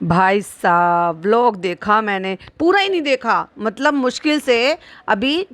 भाई साहब व्लॉग देखा मैंने, पूरा ही नहीं देखा। मतलब मुश्किल से अभी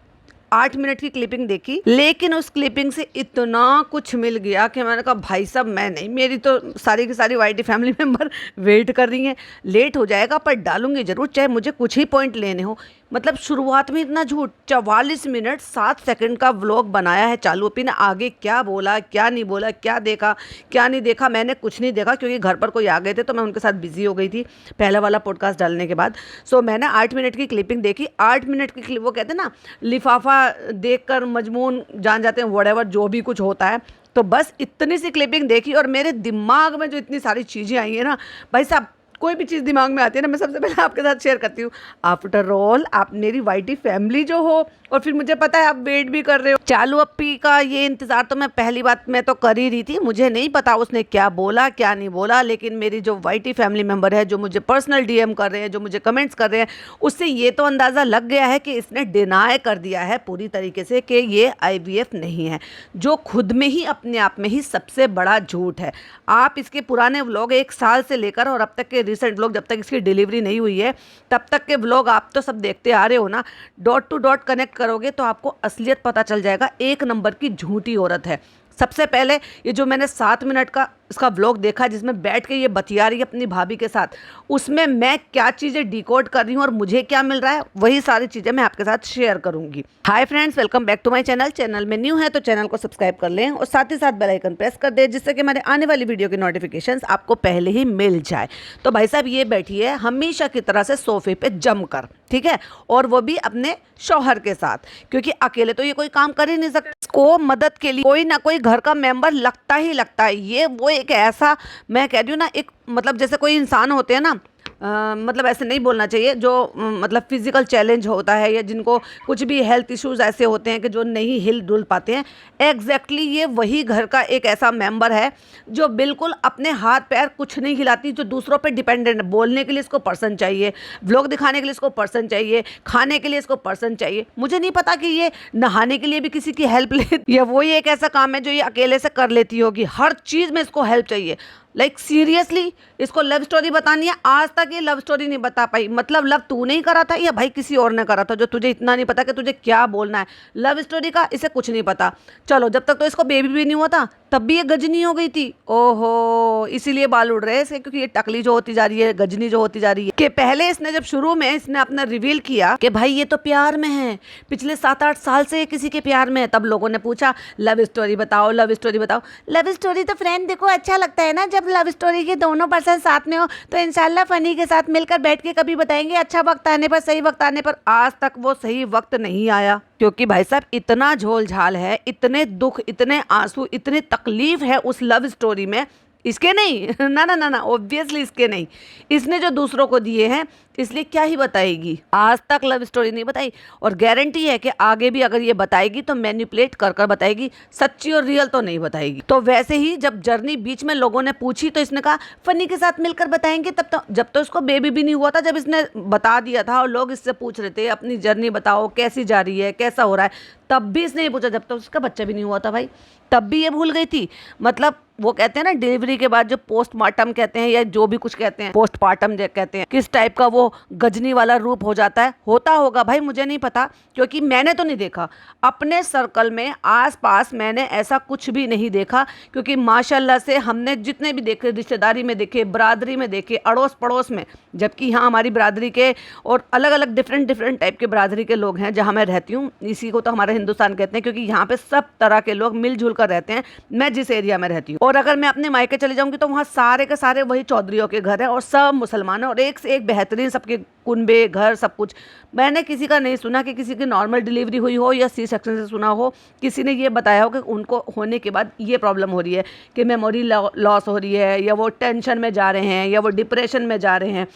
8 मिनट की क्लिपिंग देखी, लेकिन उस क्लिपिंग से इतना कुछ मिल गया कि मैंने कहा भाई साहब मैं नहीं, मेरी तो सारी की सारी वाईटी फैमिली मेंबर वेट कर रही हैं। लेट हो जाएगा पर डालूंगी जरूर, चाहे मुझे कुछ ही पॉइंट लेने हो। मतलब शुरुआत में इतना झूठ, 44 मिनट 7 सेकंड का व्लॉग बनाया है चालू अपी ने। आगे क्या बोला क्या नहीं बोला, क्या देखा क्या नहीं देखा, मैंने कुछ नहीं देखा क्योंकि घर पर कोई आ गए थे तो मैं उनके साथ बिजी हो गई थी पहला वाला पॉडकास्ट डालने के बाद। सो मैंने 8 मिनट की क्लिपिंग देखी। 8 मिनट की क्लिप, वो कहते हैं ना लिफाफा देखकर मजमून जान जाते हैं, व्हाटएवर जो भी कुछ होता है। तो बस इतनी सी क्लिपिंग देखी और मेरे दिमाग में जो इतनी सारी चीज़ें आई हैं ना भाई साहब, कोई भी चीज़ दिमाग में आती है ना मैं सबसे पहले आपके साथ शेयर करती हूँ। आफ्टर ऑल आप मेरी वाईटी फैमिली जो हो, और फिर मुझे पता है आप वेट भी कर रहे हो। चालू अप्पी का ये इंतज़ार तो मैं पहली बात मैं तो कर ही रही थी। मुझे नहीं पता उसने क्या बोला क्या नहीं बोला, लेकिन मेरी जो वाईटी फैमिली मेम्बर है, जो मुझे पर्सनल डीएम कर रहे हैं, जो मुझे कमेंट्स कर रहे हैं, उससे ये तो अंदाज़ा लग गया है कि इसने डिनाई कर दिया है पूरी तरीके से कि ये आईवीएफ नहीं है, जो खुद में ही अपने आप में ही सबसे बड़ा झूठ है। आप इसके पुराने व्लॉग 1 साल से लेकर और अब तक के रिसेंट व्लॉग, जब तक इसकी डिलीवरी नहीं हुई है तब तक के व्लॉग आप तो सब देखते आ रहे हो ना। डॉट टू डॉट कनेक्ट करोगे तो आपको असलियत पता चल जाएगा। एक नंबर की झूठी औरत है। सबसे पहले ये जो मैंने 7 मिनट का इसका व्लॉग देखा जिसमें बैठ के ये बतिया रही है अपनी भाभी के साथ, उसमें मैं क्या चीज़ें डिकोड कर रही हूँ और मुझे क्या मिल रहा है, वही सारी चीज़ें मैं आपके साथ शेयर करूंगी। Hi friends, welcome back to my channel. Channel में न्यू है तो चैनल को सब्सक्राइब कर लें और साथ ही साथ बेल आइकन प्रेस कर दें, जिससे कि हमारे आने वाली वीडियो की नोटिफिकेशंस आपको पहले ही मिल जाए। तो भाई साहब ये बैठी है हमेशा की तरह से सोफे पे जमकर, ठीक है, और वो भी अपने शौहर के साथ, क्योंकि अकेले तो ये कोई काम कर ही नहीं सकता। इसको मदद के लिए कोई ना कोई घर का मेंबर लगता ही लगता है। ये वो एक ऐसा, मैं कह रही हूँ ना, एक मतलब जैसे कोई इंसान होते हैं ना, मतलब ऐसे नहीं बोलना चाहिए, जो मतलब फिजिकल चैलेंज होता है या जिनको कुछ भी हेल्थ इश्यूज ऐसे होते हैं कि जो नहीं हिल डुल पाते हैं, एग्जैक्टली ये वही घर का एक ऐसा मेंबर है जो बिल्कुल अपने हाथ पैर कुछ नहीं हिलाती, जो दूसरों पे डिपेंडेंट है। बोलने के लिए इसको पर्सन चाहिए, व्लॉग दिखाने के लिए इसको पर्सन चाहिए, खाने के लिए इसको पर्सन चाहिए। मुझे नहीं पता कि ये नहाने के लिए भी किसी की हेल्प ले या वो ही एक ऐसा काम है जो ये अकेले से कर लेती होगी। हर चीज़ में इसको हेल्प चाहिए। लाइक सीरियसली इसको लव स्टोरी बतानी है, आज तक ये लव स्टोरी नहीं बता पाई। मतलब लव तूने ही करा था या भाई किसी और ने करा था जो तुझे इतना नहीं पता कि तुझे क्या बोलना है। लव स्टोरी का इसे कुछ नहीं पता। चलो जब तक तो इसको बेबी भी नहीं हुआ था तब भी ये गजनी हो गई थी। ओहो, इसीलिए बाल उड़ रहे हैं इसके, क्योंकि ये टकली जो होती जा रही है, गजनी जो होती जा रही है। कि पहले इसने जब शुरू में इसने अपना रिवील किया कि भाई ये तो प्यार में है, पिछले 7-8 साल से ये किसी के प्यार में है, तब लोगों ने पूछा लव स्टोरी बताओ, लव स्टोरी बताओ। लव स्टोरी तो फ्रेंड देखो अच्छा लगता है ना, जब लव स्टोरी के दोनों पर्सन साथ में हो तो इंशाल्लाह फनी के साथ मिलकर बैठ के कभी बताएंगे, अच्छा वक्त आने पर, सही वक्त आने पर। आज तक वो सही वक्त नहीं आया, क्योंकि भाई साहब इतना झोल झाल है, इतने दुख, इतने आंसू, इतनी तकलीफ है उस लव स्टोरी में। इसके नहीं ना ना ना ना, ऑब्वियसली इसके नहीं। इसने जो दूसरों को दिए हैं इसलिए क्या ही बताएगी। आज तक लव स्टोरी नहीं बताई और गारंटी है कि आगे भी अगर ये बताएगी तो मैनिपुलेट कर कर बताएगी, सच्ची और रियल तो नहीं बताएगी। तो वैसे ही जब जर्नी बीच में लोगों ने पूछी तो इसने कहा फनी के साथ मिलकर बताएंगे। तब तो जब तो इसको बेबी भी नहीं हुआ था, जब इसने बता दिया था और लोग इससे पूछ रहे थे अपनी जर्नी बताओ कैसी जा रही है, कैसा हो रहा है, तब भी इसने ये पूछा। जब तो उसका बच्चा भी नहीं हुआ था भाई, तब भी ये भूल गई थी। मतलब वो कहते हैं ना डिलीवरी के बाद जो पोस्टमार्टम कहते हैं या जो भी कुछ कहते हैं, पोस्टपार्टम कहते हैं, किस टाइप का वो गजनी वाला रूप हो जाता है, होता होगा भाई, मुझे नहीं पता क्योंकि मैंने तो नहीं देखा। अपने सर्कल में आसपास मैंने ऐसा कुछ भी नहीं देखा, क्योंकि माशाल्लाह से हमने जितने भी देखे, रिश्तेदारी में देखे, बरादरी में देखे, अड़ोस पड़ोस में, जबकि यहाँ हमारी बरादरी के और अलग अलग डिफरेंट टाइप के बरादरी के लोग हैं जहाँ मैं रहती हूँ। इसी को तो हमारा हिंदुस्तान कहते हैं, क्योंकि यहाँ पे सब तरह के लोग मिलजुल कर रहते हैं, मैं जिस एरिया में रहती हूँ। और अगर मैं अपने मायके चले जाऊँगी तो वहाँ सारे के सारे वही चौधरियों के घर हैं और सब मुसलमान हैं और एक से एक बेहतरीन, सबके कुनबे घर सब कुछ। मैंने किसी का नहीं सुना कि किसी की नॉर्मल डिलीवरी हुई हो या सी सेक्शन से सुना हो किसी ने ये बताया हो कि उनको होने के बाद ये प्रॉब्लम हो रही है कि मेमोरी लॉस हो रही है, या वो टेंशन में जा रहे हैं, या वो डिप्रेशन में जा रहे हैं।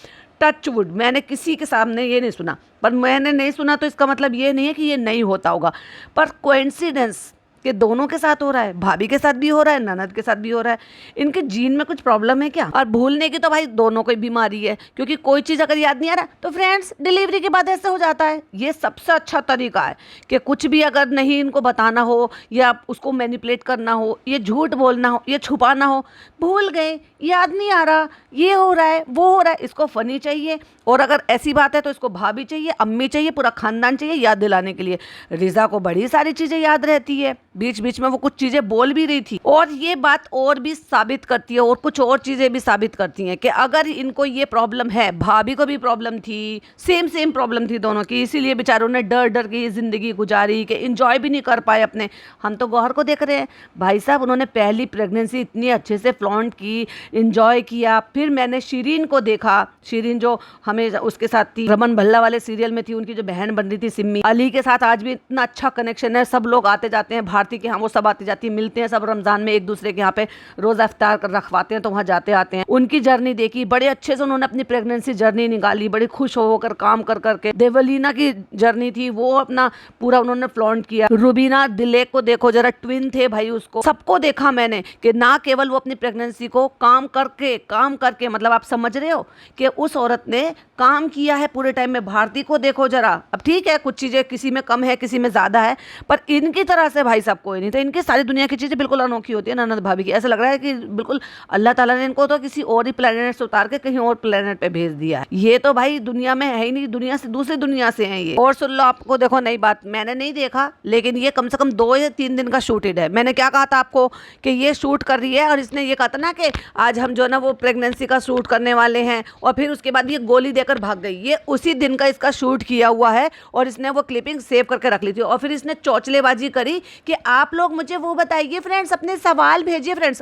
टच वुड, मैंने किसी के सामने ये नहीं सुना। पर मैंने नहीं सुना तो इसका मतलब ये नहीं है कि ये नहीं होता होगा। पर कोइंसिडेंस कि दोनों के साथ हो रहा है, भाभी के साथ भी हो रहा है, ननद के साथ भी हो रहा है। इनके जीन में कुछ प्रॉब्लम है क्या? और भूलने की तो भाई दोनों को ही बीमारी है, क्योंकि कोई चीज़ अगर याद नहीं आ रहा तो फ्रेंड्स डिलीवरी के बाद ऐसे हो जाता है। ये सबसे अच्छा तरीका है कि कुछ भी अगर नहीं इनको बताना हो या उसको मैनिपुलेट करना हो, ये झूठ बोलना हो, ये छुपाना हो, भूल गए, याद नहीं आ रहा, ये हो रहा है, वो हो रहा है, इसको फनी चाहिए। और अगर ऐसी बात है तो इसको भाभी चाहिए, अम्मी चाहिए, पूरा खानदान चाहिए याद दिलाने के लिए। रिजा को बड़ी सारी चीज़ें याद रहती है, बीच बीच में वो कुछ चीज़ें बोल भी रही थी। और ये बात और भी साबित करती है, और कुछ और चीज़ें भी साबित करती हैं कि अगर इनको ये प्रॉब्लम है, भाभी को भी प्रॉब्लम थी, सेम प्रॉब्लम थी दोनों की, इसीलिए बेचारों ने डर डर के ये ज़िंदगी गुजारी कि इंजॉय भी नहीं कर पाए अपने। हम तो गौहर को देख रहे हैं भाई साहब, उन्होंने पहली प्रेगनेंसी इतनी अच्छे से फ्लॉन्ट की, इंजॉय किया। फिर मैंने शिरीन को देखा, शिरीन जो हमें उसके साथ थी, रमन भल्ला वाले सीरियल में थी, उनकी जो बहन बन रही थी सिम्मी, अली के साथ आज भी इतना अच्छा कनेक्शन है। सब लोग आते जाते हैं, भारती के यहाँ वो सब आती जाती मिलते हैं, सब रमजान में एक दूसरे के यहाँ पे रोज़ा इफ्तार रखवाते हैं, तो वहाँ जाते आते हैं। उनकी जर्नी देखी, बड़े अच्छे से उन्होंने अपनी प्रेगनेंसी जर्नी निकाली, बड़ी खुश होकर काम कर करके। देवलीना की जर्नी थी, वो अपना पूरा उन्होंने फ्लॉन्ट किया। रुबीना दिलेक को देखो जरा, ट्विन थे भाई, उसको सबको देखा मैंने कि ना केवल वो अपनी प्रेगनेंसी को काम करके मतलब आप समझ रहे हो कि उस औरत ने काम किया है पूरे टाइम में। भारती को देखो जरा, अब ठीक है कुछ चीज़ें किसी में कम है, किसी में ज़्यादा है, पर इनकी तरह से भाई साहब कोई नहीं था। इनकी सारी दुनिया की चीज़ें बिल्कुल अनोखी होती है ननद भाभी की। ऐसा लग रहा है कि बिल्कुल अल्लाह ताला ने इनको तो किसी और ही प्लेनेट से उतार के कहीं और प्लेनेट पे भेज दिया है। ये तो भाई दुनिया में है ही नहीं, दुनिया से दूसरी दुनिया से हैं ये। और सुन लो, आपको देखो नई बात, मैंने नहीं देखा लेकिन ये कम से कम 2 या 3 दिन का शूटेड है। मैंने क्या कहा था आपको कि ये शूट कर रही है, और इसने ये कहा था ना कि आज हम जो ना वो प्रेगनेंसी का शूट करने वाले हैं, और फिर उसके बाद ये गोली देकर भाग गई। ये उसी दिन का इसका शूट किया हुआ है, और इसने वो क्लिपिंग सेव करके रख ली थी। और फिर इसने चौचलेबाजी करी कि आप लोग मुझे वो बताइए फ्रेंड्स, अपने सवाल भेजिए फ्रेंड्स।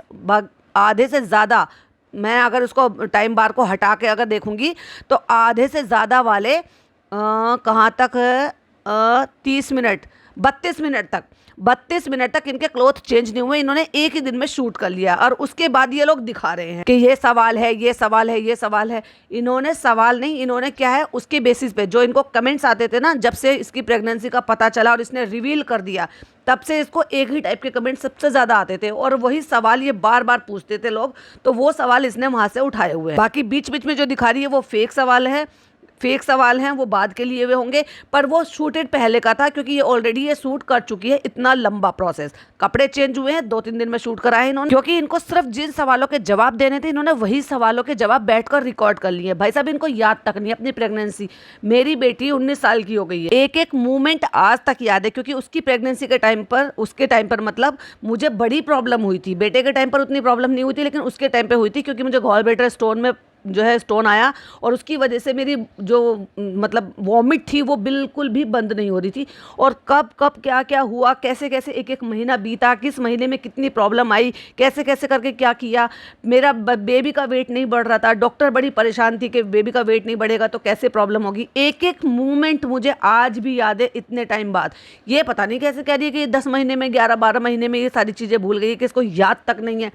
आधे से ज़्यादा, मैं अगर उसको टाइम बार को हटा के अगर देखूंगी तो आधे से ज़्यादा वाले कहाँ तक 30 मिनट 32 मिनट तक इनके क्लोथ चेंज नहीं हुए। इन्होंने एक ही दिन में शूट कर लिया, और उसके बाद ये लोग दिखा रहे हैं कि ये सवाल है, ये सवाल है, ये सवाल है। इन्होंने सवाल नहीं, इन्होंने क्या है उसके बेसिस पे जो इनको कमेंट्स आते थे ना, जब से इसकी प्रेगनेंसी का पता चला और इसने रिवील कर दिया, तब से इसको एक ही टाइप के कमेंट सबसे ज़्यादा आते थे, और वही सवाल ये बार बार पूछते थे लोग। तो वो सवाल इसने वहाँ से उठाए हुए हैं। बाकी बीच बीच में जो दिखा रही है वो फेक सवाल हैं, वो बाद के लिए हुए होंगे, पर वो शूटेड पहले का था, क्योंकि ये ऑलरेडी ये शूट कर चुकी है। इतना लंबा प्रोसेस, कपड़े चेंज हुए हैं, 2-3 दिन में शूट कराए इन्होंने, क्योंकि इनको सिर्फ जिन सवालों के जवाब देने थे, इन्होंने वही सवालों के जवाब बैठकर रिकॉर्ड कर लिए। भाई साहब, इनको याद तक नहीं अपनी प्रेगनेंसी। मेरी बेटी 19 साल की हो गई है, एक एक मूवमेंट आज तक याद है, क्योंकि उसकी प्रेगनेंसी के टाइम पर, उसके टाइम पर मतलब मुझे बड़ी प्रॉब्लम हुई थी। बेटे के टाइम पर उतनी प्रॉब्लम नहीं हुई थी, लेकिन उसके टाइम पर हुई थी, क्योंकि मुझे गॉलब्लैडर स्टोन में जो है स्टोन आया, और उसकी वजह से मेरी जो मतलब वॉमिट थी वो बिल्कुल भी बंद नहीं हो रही थी। और कब कब क्या क्या हुआ, कैसे कैसे एक एक महीना बीता, किस महीने में कितनी प्रॉब्लम आई, कैसे कैसे करके क्या किया। मेरा बेबी का वेट नहीं बढ़ रहा था, डॉक्टर बड़ी परेशान थी कि बेबी का वेट नहीं बढ़ेगा तो कैसे प्रॉब्लम होगी। एक एक मूवमेंट मुझे आज भी याद है इतने टाइम बाद। ये पता नहीं कैसे कह रही है कि 10 महीने में, 11-12 महीने में ये सारी चीज़ें भूल गई है, कि इसको याद तक नहीं है।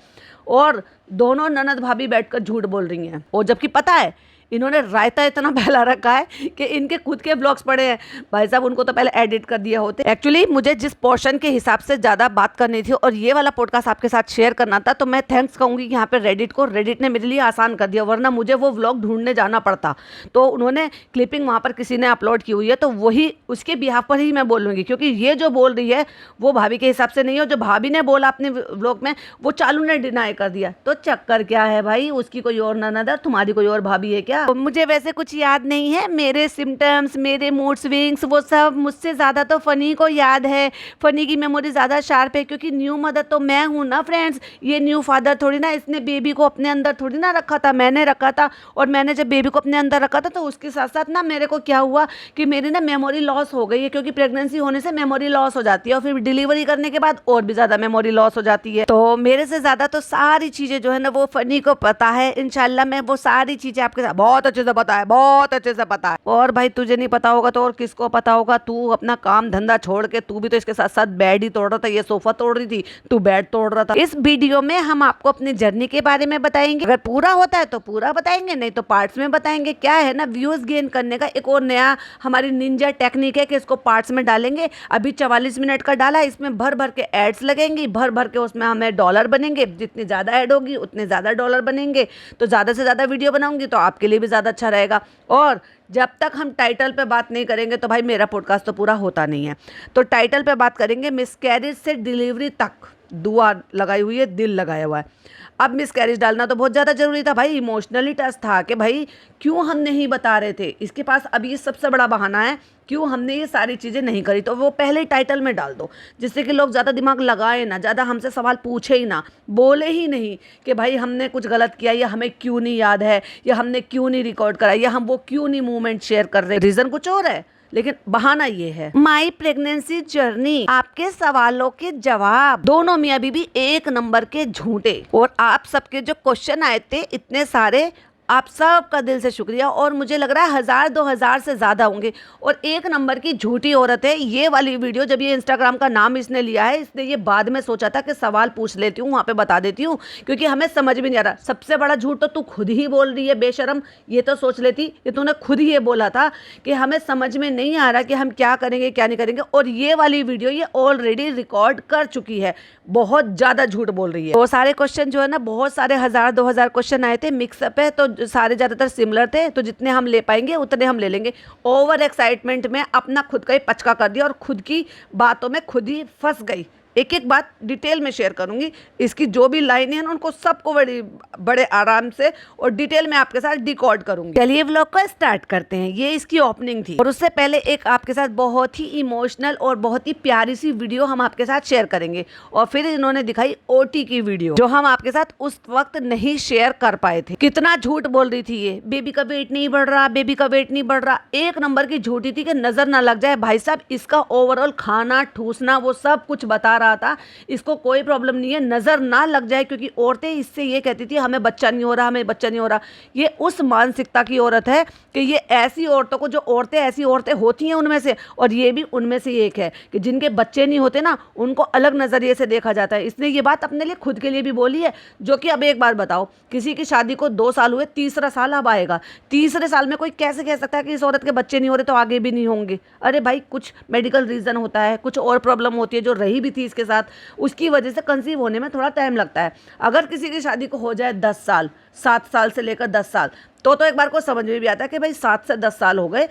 और दोनों ननद भाभी बैठकर झूठ बोल रही हैं, और जबकि पता है इन्होंने रायता इतना फैला रखा है कि इनके खुद के ब्लॉग्स पड़े हैं। भाई साहब, उनको तो पहले एडिट कर दिया होते। एक्चुअली मुझे जिस पोर्शन के हिसाब से ज़्यादा बात करनी थी और ये वाला पॉडकास्ट आपके साथ शेयर करना था, तो मैं थैंक्स कहूँगी यहाँ पे रेडिट ने मेरे लिए आसान कर दिया, वरना मुझे वो व्लॉग ढूंढने जाना पड़ता। तो उन्होंने क्लिपिंग वहाँ पर किसी ने अपलोड की हुई है, तो वही उसके बिहाफ पर ही मैं बोलूँगी, क्योंकि ये जो बोल रही है वो भाभी के हिसाब से नहीं है। जो भाभी ने बोला अपने व्लॉग में, वो चालू ने डिनाई कर दिया। तो चक्कर क्या है भाई, उसकी कोई और ननद है, तुम्हारी कोई और भाभी है क्या? मुझे वैसे कुछ याद नहीं है, मेरे सिम्टम्स, मेरे मूड स्विंग्स, वो सब मुझसे ज़्यादा तो फ़नी को याद है। फ़नी की मेमोरी ज़्यादा शार्प है, क्योंकि न्यू मदर तो मैं हूँ ना फ्रेंड्स, ये न्यू फादर थोड़ी ना। इसने बेबी को अपने अंदर थोड़ी ना रखा था, मैंने रखा था। और मैंने जब बेबी को अपने अंदर रखा था, तो उसके साथ साथ ना मेरे को क्या हुआ कि मेरी ना मेमोरी लॉस हो गई है, क्योंकि प्रेगनेंसी होने से मेमोरी लॉस हो जाती है, और फिर डिलीवरी करने के बाद और भी ज़्यादा मेमोरी लॉस हो जाती है। तो मेरे से ज़्यादा तो सारी चीज़ें जो है ना वो फ़नी को पता है। इंशाल्लाह मैं वो सारी चीज़ें आपके साथ बहुत अच्छे से पता है, बहुत अच्छे से पता है। और भाई तुझे नहीं पता होगा तो और किसको पता होगा? तू अपना काम धंधा छोड़ के तू भी तो इसके साथ साथ बेड ही तोड़ रहा था, ये सोफा तोड़ रही थी, तू बेड तोड़ रहा था। इस वीडियो में हम आपको अपनी जर्नी के बारे में बताएंगे, अगर पूरा होता है तो पूरा बताएंगे, नहीं तो पार्ट्स में बताएंगे। क्या है ना, व्यूज गेन करने का एक और नया हमारी निंजा टेक्निक है कि इसको पार्ट्स में डालेंगे। अभी 44 मिनट का डाला, इसमें भर भर के एड्स लगेंगी, भर भर के उसमें हमें डॉलर बनेंगे। जितनी ज़्यादा ऐड होगी उतने ज़्यादा डॉलर बनेंगे। तो ज़्यादा से ज़्यादा वीडियो बनाऊंगी तो आपके लिए भी ज़्यादा अच्छा रहेगा। और जब तक हम टाइटल पे बात नहीं करेंगे तो भाई मेरा पॉडकास्ट तो पूरा होता नहीं है। तो टाइटल पे बात करेंगे, मिसकैरेज से डिलीवरी तक, दुआ लगाई हुई है, दिल लगाया हुआ है। अब मिसकैरेज डालना तो बहुत ज़्यादा ज़रूरी था भाई, इमोशनली टच था कि भाई क्यों हम नहीं बता रहे थे। इसके पास अब ये सबसे बड़ा बहाना है क्यों हमने ये सारी चीज़ें नहीं करी। तो वो पहले ही टाइटल में डाल दो, जिससे कि लोग ज़्यादा दिमाग लगाए ना, ज़्यादा हमसे सवाल पूछे ही ना, बोले ही नहीं कि भाई हमने कुछ गलत किया, या हमें क्यों नहीं याद है, या हमने क्यों नहीं रिकॉर्ड करा, या हम वो क्यों नहीं मूवमेंट शेयर कर रहे। रीज़न कुछ और है लेकिन बहाना ये है। माई प्रेगनेंसी जर्नी, आपके सवालों के जवाब, दोनों मियाँ बीबी एक नंबर के झूठे। और आप सबके जो क्वेश्चन आए थे इतने सारे, आप सबका दिल से शुक्रिया। और मुझे लग रहा है 1000-2000 से ज़्यादा होंगे। और एक नंबर की झूठी औरत है ये वाली वीडियो। जब ये इंस्टाग्राम का नाम इसने लिया है, इसने ये बाद में सोचा था कि सवाल पूछ लेती हूँ, वहाँ पे बता देती हूँ, क्योंकि हमें समझ भी नहीं आ रहा। सबसे बड़ा झूठ तो तू खुद ही बोल रही है बेशरम। ये तो सोच लेती कि तूने खुद ही ये बोला था कि हमें समझ में नहीं आ रहा कि हम क्या करेंगे क्या नहीं करेंगे। और ये वाली वीडियो ये ऑलरेडी रिकॉर्ड कर चुकी है। बहुत ज़्यादा झूठ बोल रही है। वो सारे क्वेश्चन जो है ना, बहुत सारे 1000-2000 क्वेश्चन आए थे, मिक्सअप है, तो सारे ज़्यादातर सिमिलर थे। तो जितने हम ले पाएंगे उतने हम ले लेंगे। ओवर एक्साइटमेंट में अपना खुद का ही पचका कर दिया और खुद की बातों में खुद ही फंस गई। एक एक बात डिटेल में शेयर करूंगी। इसकी जो भी लाइनें हैं उनको सबको बड़े आराम से और डिटेल में आपके साथ डिकोड करूंगी। चलिए व्लॉग को स्टार्ट करते हैं। ये इसकी ओपनिंग थी। और उससे पहले एक आपके साथ बहुत ही इमोशनल और बहुत ही प्यारी सी वीडियो हम आपके साथ शेयर करेंगे। और फिर इन्होंने दिखाई ओटी की वीडियो, जो हम आपके साथ उस वक्त नहीं शेयर कर पाए थे। कितना झूठ बोल रही थी ये, बेबी का वेट नहीं बढ़ रहा, बेबी का वेट नहीं बढ़ रहा। एक नंबर की झूठी थी कि नजर ना लग जाए। भाई साहब, इसका ओवरऑल खाना ठूसना वो सब कुछ बता रहा था। इसको कोई प्रॉब्लम नहीं है, नजर ना लग जाए, क्योंकि औरतें इससे ये कहती थी हमें बच्चा नहीं हो रहा, हमें बच्चा नहीं हो रहा। ये उस मानसिकता की औरत है कि ये ऐसी औरतों को, जो औरतें ऐसी औरतें होती हैं उनमें से, और ये भी उनमें से एक है कि जिनके बच्चे नहीं होते ना, उनको अलग नजरिए से देखा जाता है। इसने ये बात अपने लिए खुद के लिए भी बोली है। जो कि अब एक बार बताओ, किसी की शादी को 2 साल हुए, तीसरा साल अब आएगा, तीसरे साल में कोई कैसे कह सकता है कि इस औरत के बच्चे नहीं हो रहे तो आगे भी नहीं होंगे? अरे भाई, कुछ मेडिकल रीजन होता है, कुछ और प्रॉब्लम होती है जो रही भी थी इसके साथ, उसकी वजह से कंसीव होने में थोड़ा टाइम लगता है। अगर किसी की शादी को हो जाए 10 साल, 7 साल से लेकर 10 साल, तो एक बार को समझ में भी आता है कि भाई 7 से 10 साल हो गए,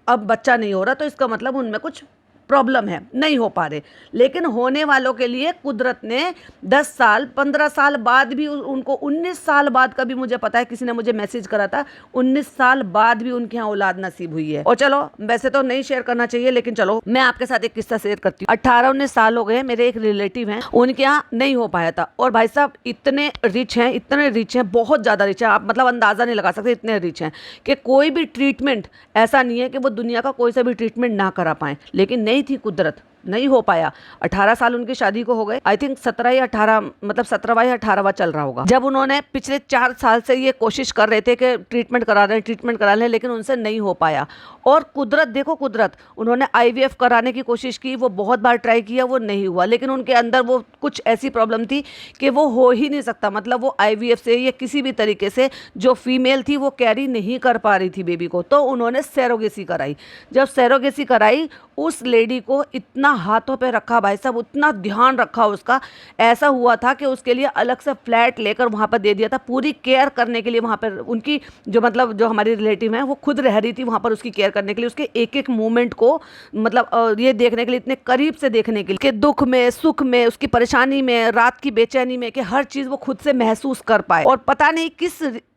अब बच्चा नहीं हो रहा, तो इसका मतलब उनमें कुछ प्रॉब्लम है, नहीं हो पा रहे। लेकिन होने वालों के लिए कुदरत ने 10 साल 15 साल बाद भी उनको 19 साल बाद का भी, मुझे पता है किसी ने मुझे मैसेज करा था, 19 साल बाद भी उनके यहाँ औलाद नसीब हुई है। और चलो, वैसे तो नहीं शेयर करना चाहिए, लेकिन चलो मैं आपके साथ एक किस्सा शेयर करती हूँ। 18-19 साल हो गए, मेरे एक रिलेटिव हैं, उनके यहाँ नहीं हो पाया था। और भाई साहब इतने रिच हैं, बहुत ज़्यादा रिच हैं, आप मतलब अंदाज़ा नहीं लगा सकते, इतने रिच हैं कि कोई भी ट्रीटमेंट ऐसा नहीं है कि वो दुनिया का कोई सा भी ट्रीटमेंट ना करा पाए। लेकिन नहीं थी कुदरत, नहीं हो पाया। 18 साल उनकी शादी को हो गए, आई थिंक 17 या 18, मतलब 17वां या 18वां चल रहा होगा, जब उन्होंने पिछले 4 साल से ये कोशिश कर रहे थे कि ट्रीटमेंट करा रहे हैं, लेकिन उनसे नहीं हो पाया। और कुदरत, देखो कुदरत, उन्होंने IVF कराने की कोशिश की, वो बहुत बार ट्राई किया, वो नहीं हुआ। लेकिन उनके अंदर वो कुछ ऐसी प्रॉब्लम थी कि वो हो ही नहीं सकता, मतलब वो IVF से या किसी भी तरीके से जो फीमेल थी वो कैरी नहीं कर पा रही थी बेबी को। तो उन्होंने सैरोगेसी कराई। जब सैरोगेसी कराई, उस लेडी को इतना हाथों पे रखा भाई साहब, उतना ध्यान रखा उसका, ऐसा हुआ था कि उसके लिए अलग से फ्लैट लेकर वहाँ पर दे दिया था, पूरी केयर करने के लिए। वहाँ पर उनकी जो हमारी रिलेटिव हैं, वो खुद रह रही थी वहाँ पर उसकी केयर करने के लिए, उसके एक एक मूवमेंट को मतलब ये देखने के लिए, इतने करीब से देखने के लिए कि दुख में, सुख में, उसकी परेशानी में, रात की बेचैनी में, कि हर चीज़ वो खुद से महसूस कर पाए। और पता नहीं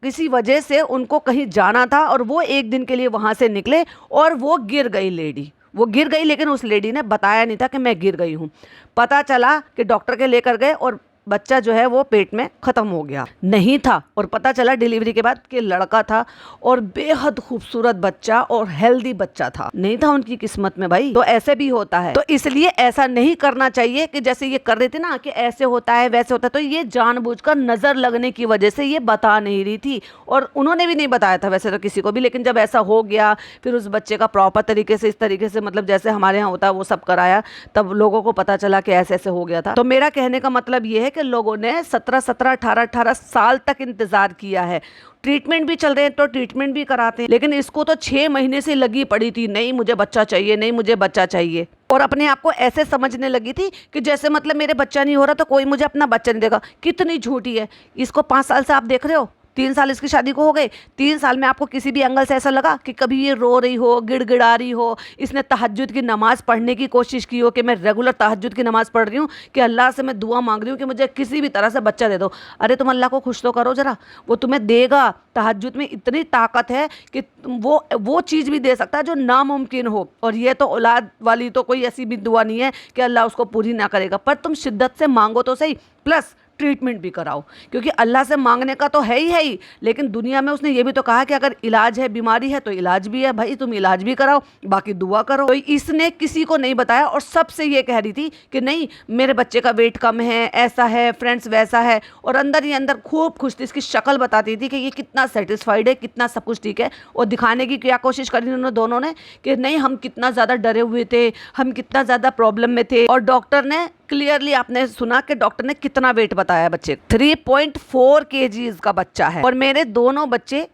किसी वजह से उनको कहीं जाना था और वो एक दिन के लिए वहाँ से निकले और वो गिर गई लेडी। वो गिर गई, लेकिन उस लेडी ने बताया नहीं था कि मैं गिर गई हूँ। पता चला कि डॉक्टर के लेकर गए और बच्चा जो है वो पेट में खत्म हो गया, नहीं था। और पता चला डिलीवरी के बाद कि लड़का था और बेहद खूबसूरत बच्चा और हेल्दी बच्चा था, नहीं था उनकी किस्मत में भाई। तो ऐसे भी होता है, तो इसलिए ऐसा नहीं करना चाहिए कि जैसे ये कर रहे थे ना कि ऐसे होता है वैसे होता है। तो ये जानबूझकर नजर लगने की वजह से ये बता नहीं रही थी, और उन्होंने भी नहीं बताया था वैसे तो किसी को भी, लेकिन जब ऐसा हो गया फिर उस बच्चे का प्रॉपर तरीके से, इस तरीके से मतलब जैसे हमारे यहाँ होता है वो सब कराया, तब लोगों को पता चला कि ऐसे ऐसे हो गया था। तो मेरा कहने का मतलब ये है कि लोगों ने 17 18 साल तक इंतजार किया है। ट्रीटमेंट भी चल रहे हैं तो ट्रीटमेंट भी कराते हैं, लेकिन इसको तो 6 महीने से लगी पड़ी थी, नहीं मुझे बच्चा चाहिए, नहीं मुझे बच्चा चाहिए। और अपने आप को ऐसे समझने लगी थी कि जैसे मतलब मेरे बच्चा नहीं हो रहा तो कोई मुझे अपना बच्चा नहीं देगा। कितनी झूठी है। इसको 5 साल से आप देख रहे हो, 3 साल इसकी शादी को हो गए। 3 साल में आपको किसी भी एंगल से ऐसा लगा कि कभी ये रो रही हो, गिड़गिड़ा रही हो, इसने तहज्जुद की नमाज़ पढ़ने की कोशिश की हो कि मैं रेगुलर तहज्जुद की नमाज़ पढ़ रही हूँ कि अल्लाह से मैं दुआ मांग रही हूँ कि मुझे किसी भी तरह से बच्चा दे दो। अरे तुम अल्लाह को खुश तो करो ज़रा, वो तुम्हें देगा। तहज्जुद में इतनी ताकत है कि वो चीज़ भी दे सकता है जो नामुमकिन हो। और ये तो औलाद वाली तो कोई ऐसी भी दुआ नहीं है कि अल्लाह उसको पूरी ना करेगा, पर तुम शिद्दत से मांगो तो सही, प्लस ट्रीटमेंट भी कराओ, क्योंकि अल्लाह से मांगने का तो है ही, लेकिन दुनिया में उसने ये भी तो कहा कि अगर इलाज है, बीमारी है तो इलाज भी है भाई, तुम इलाज भी कराओ, बाकी दुआ करो। तो इसने किसी को नहीं बताया और सबसे ये कह रही थी कि नहीं मेरे बच्चे का वेट कम है, ऐसा है, फ्रेंड्स वैसा है, और अंदर ही अंदर खूब खुश थी। इसकी शक्ल बताती थी कि ये कितना सेटिस्फाइड है, कितना सब कुछ ठीक है। और दिखाने की क्या कोशिश करी उन्होंने दोनों ने कि नहीं हम कितना ज़्यादा डरे हुए थे, हम कितना ज़्यादा प्रॉब्लम में थे। और डॉक्टर ने क्लियरली, आपने सुना कि डॉक्टर ने कितना वेट बताया बच्चे, 3.4 kg का बच्चा है। और मेरे दोनों बच्चे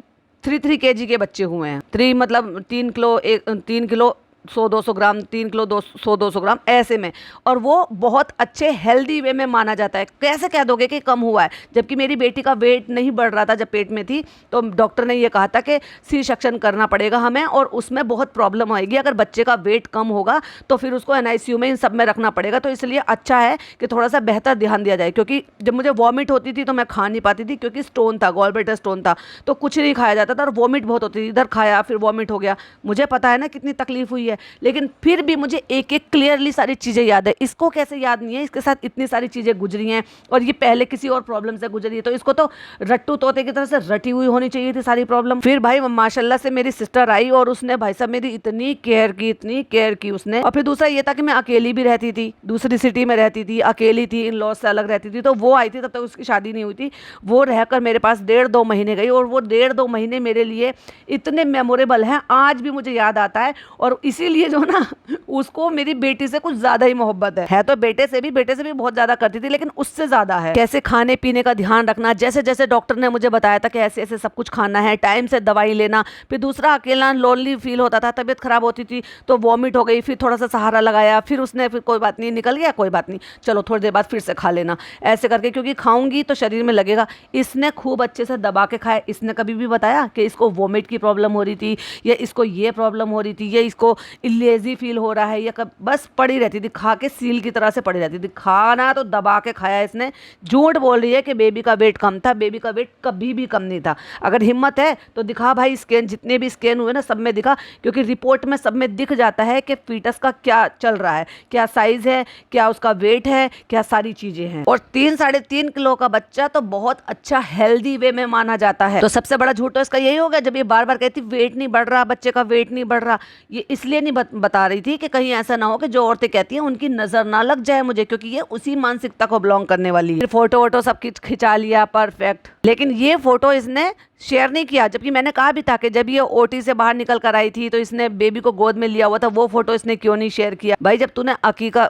3 kg के बच्चे हुए हैं। 3 मतलब 3 किलो 3 किलो 100-200 ग्राम, 3 किलो 100-200 ग्राम ऐसे में। और वो बहुत अच्छे हेल्दी वे में माना जाता है। कैसे कह दोगे कि कम हुआ है, जबकि मेरी बेटी का वेट नहीं बढ़ रहा था जब पेट में थी, तो डॉक्टर ने ये कहा था कि सी सेक्शन करना पड़ेगा हमें और उसमें बहुत प्रॉब्लम आएगी। अगर बच्चे का वेट कम होगा तो फिर उसको NICU में इन सब में रखना पड़ेगा। तो इसलिए अच्छा है कि थोड़ा सा बेहतर ध्यान दिया जाए, क्योंकि जब मुझे वॉमिट होती थी तो मैं खा नहीं पाती थी, क्योंकि स्टोन था, गॉल ब्लैडर स्टोन था, तो कुछ नहीं खाया जाता था और वॉमिट बहुत होती थी। इधर खाया फिर वॉमिट हो गया, मुझे पता है ना कितनी तकलीफ हुई है, लेकिन फिर भी मुझे एक एक क्लियरली सारी चीज़ें याद है। इसको कैसे याद नहीं है, इसके साथ इतनी सारी चीज़ें गुजरी हैं और ये पहले किसी और प्रॉब्लम से गुजरी है, तो इसको तो रट्टू तोते की तरह से रटी हुई होनी चाहिए थी सारी प्रॉब्लम। फिर भाई माशाल्लाह से मेरी सिस्टर आई और उसने भाई साहब मेरी इतनी केयर की, इतनी केयर की उसने। और फिर दूसरा ये था कि मैं अकेली भी रहती थी, दूसरी सिटी में रहती थी, अकेली थी, इन लॉज से अलग रहती थी। तो वो आई थी, तब तक उसकी शादी नहीं हुई थी, वो रहकर मेरे पास 1.5-2 महीने गई, और वो 1.5-2 महीने मेरे लिए इतने मेमोरेबल हैं, आज भी मुझे याद आता है। और इसीलिए जो ना उसको मेरी बेटी से कुछ ज्यादा ही मोहब्बत है तो बेटे से भी बहुत ज्यादा करती थी, लेकिन उससे ज्यादा है। कैसे खाने पीने का ध्यान रखना, जैसे जैसे डॉक्टर ने मुझे बताया था कि ऐसे ऐसे सब कुछ खाना है, टाइम से दवाई लेना। फिर दूसरा अकेला लोनली फील होता था, तबीयत खराब होती थी तो वॉमिट हो गई, फिर थोड़ा सा सहारा लगाया, फिर उसने फिर कोई बात नहीं, निकल गया कोई बात नहीं, चलो थोड़ी देर बाद फिर से खा लेना, ऐसे करके, क्योंकि खाऊंगी तो शरीर में लगेगा। इसने खूब अच्छे से दबा के खाया। इसने कभी भी बताया कि इसको वॉमिट की प्रॉब्लम हो रही थी, या इसको ये प्रॉब्लम हो रही थी, या इसको लेजी फील हो रहा है, या बस पड़ी रहती थी, खा के सील की तरह से पड़ी रहती थी। खाना तो दबा के खाया इसने। झूठ बोल रही है कि बेबी का वेट कम था, बेबी का वेट कभी भी कम नहीं था। अगर हिम्मत है तो दिखा भाई, स्कैन जितने भी स्कैन हुए ना सब में दिखा, क्योंकि रिपोर्ट में सब में दिख जाता है कि फीटस का क्या चल रहा है, क्या साइज है, क्या उसका वेट है, क्या सारी चीजें हैं। और 3-3.5 किलो का बच्चा तो बहुत अच्छा हेल्दी वे में माना जाता है। तो सबसे बड़ा झूठ तो इसका यही होगा, जब ये बार बार कहती वेट नहीं बढ़ रहा, बच्चे का वेट नहीं बढ़ रहा, ये इसलिए नहीं बता रही थी कि कहीं ऐसा ना हो कि जो औरतें कहती हैं उनकी नजर ना लग जाए मुझे, क्योंकि ये उसी मानसिकता को बिलोंग करने वाली है। फोटो वोटो सब खिंचा लिया परफेक्ट, लेकिन ये फोटो इसने शेयर नहीं किया, जबकि मैंने कहा भी था कि जब ये OT से बाहर निकल कर आई थी तो इसने बेबी को गोद में लिया हुआ था, वो फोटो इसने क्यों नहीं शेयर किया। भाई जब तूने अकीका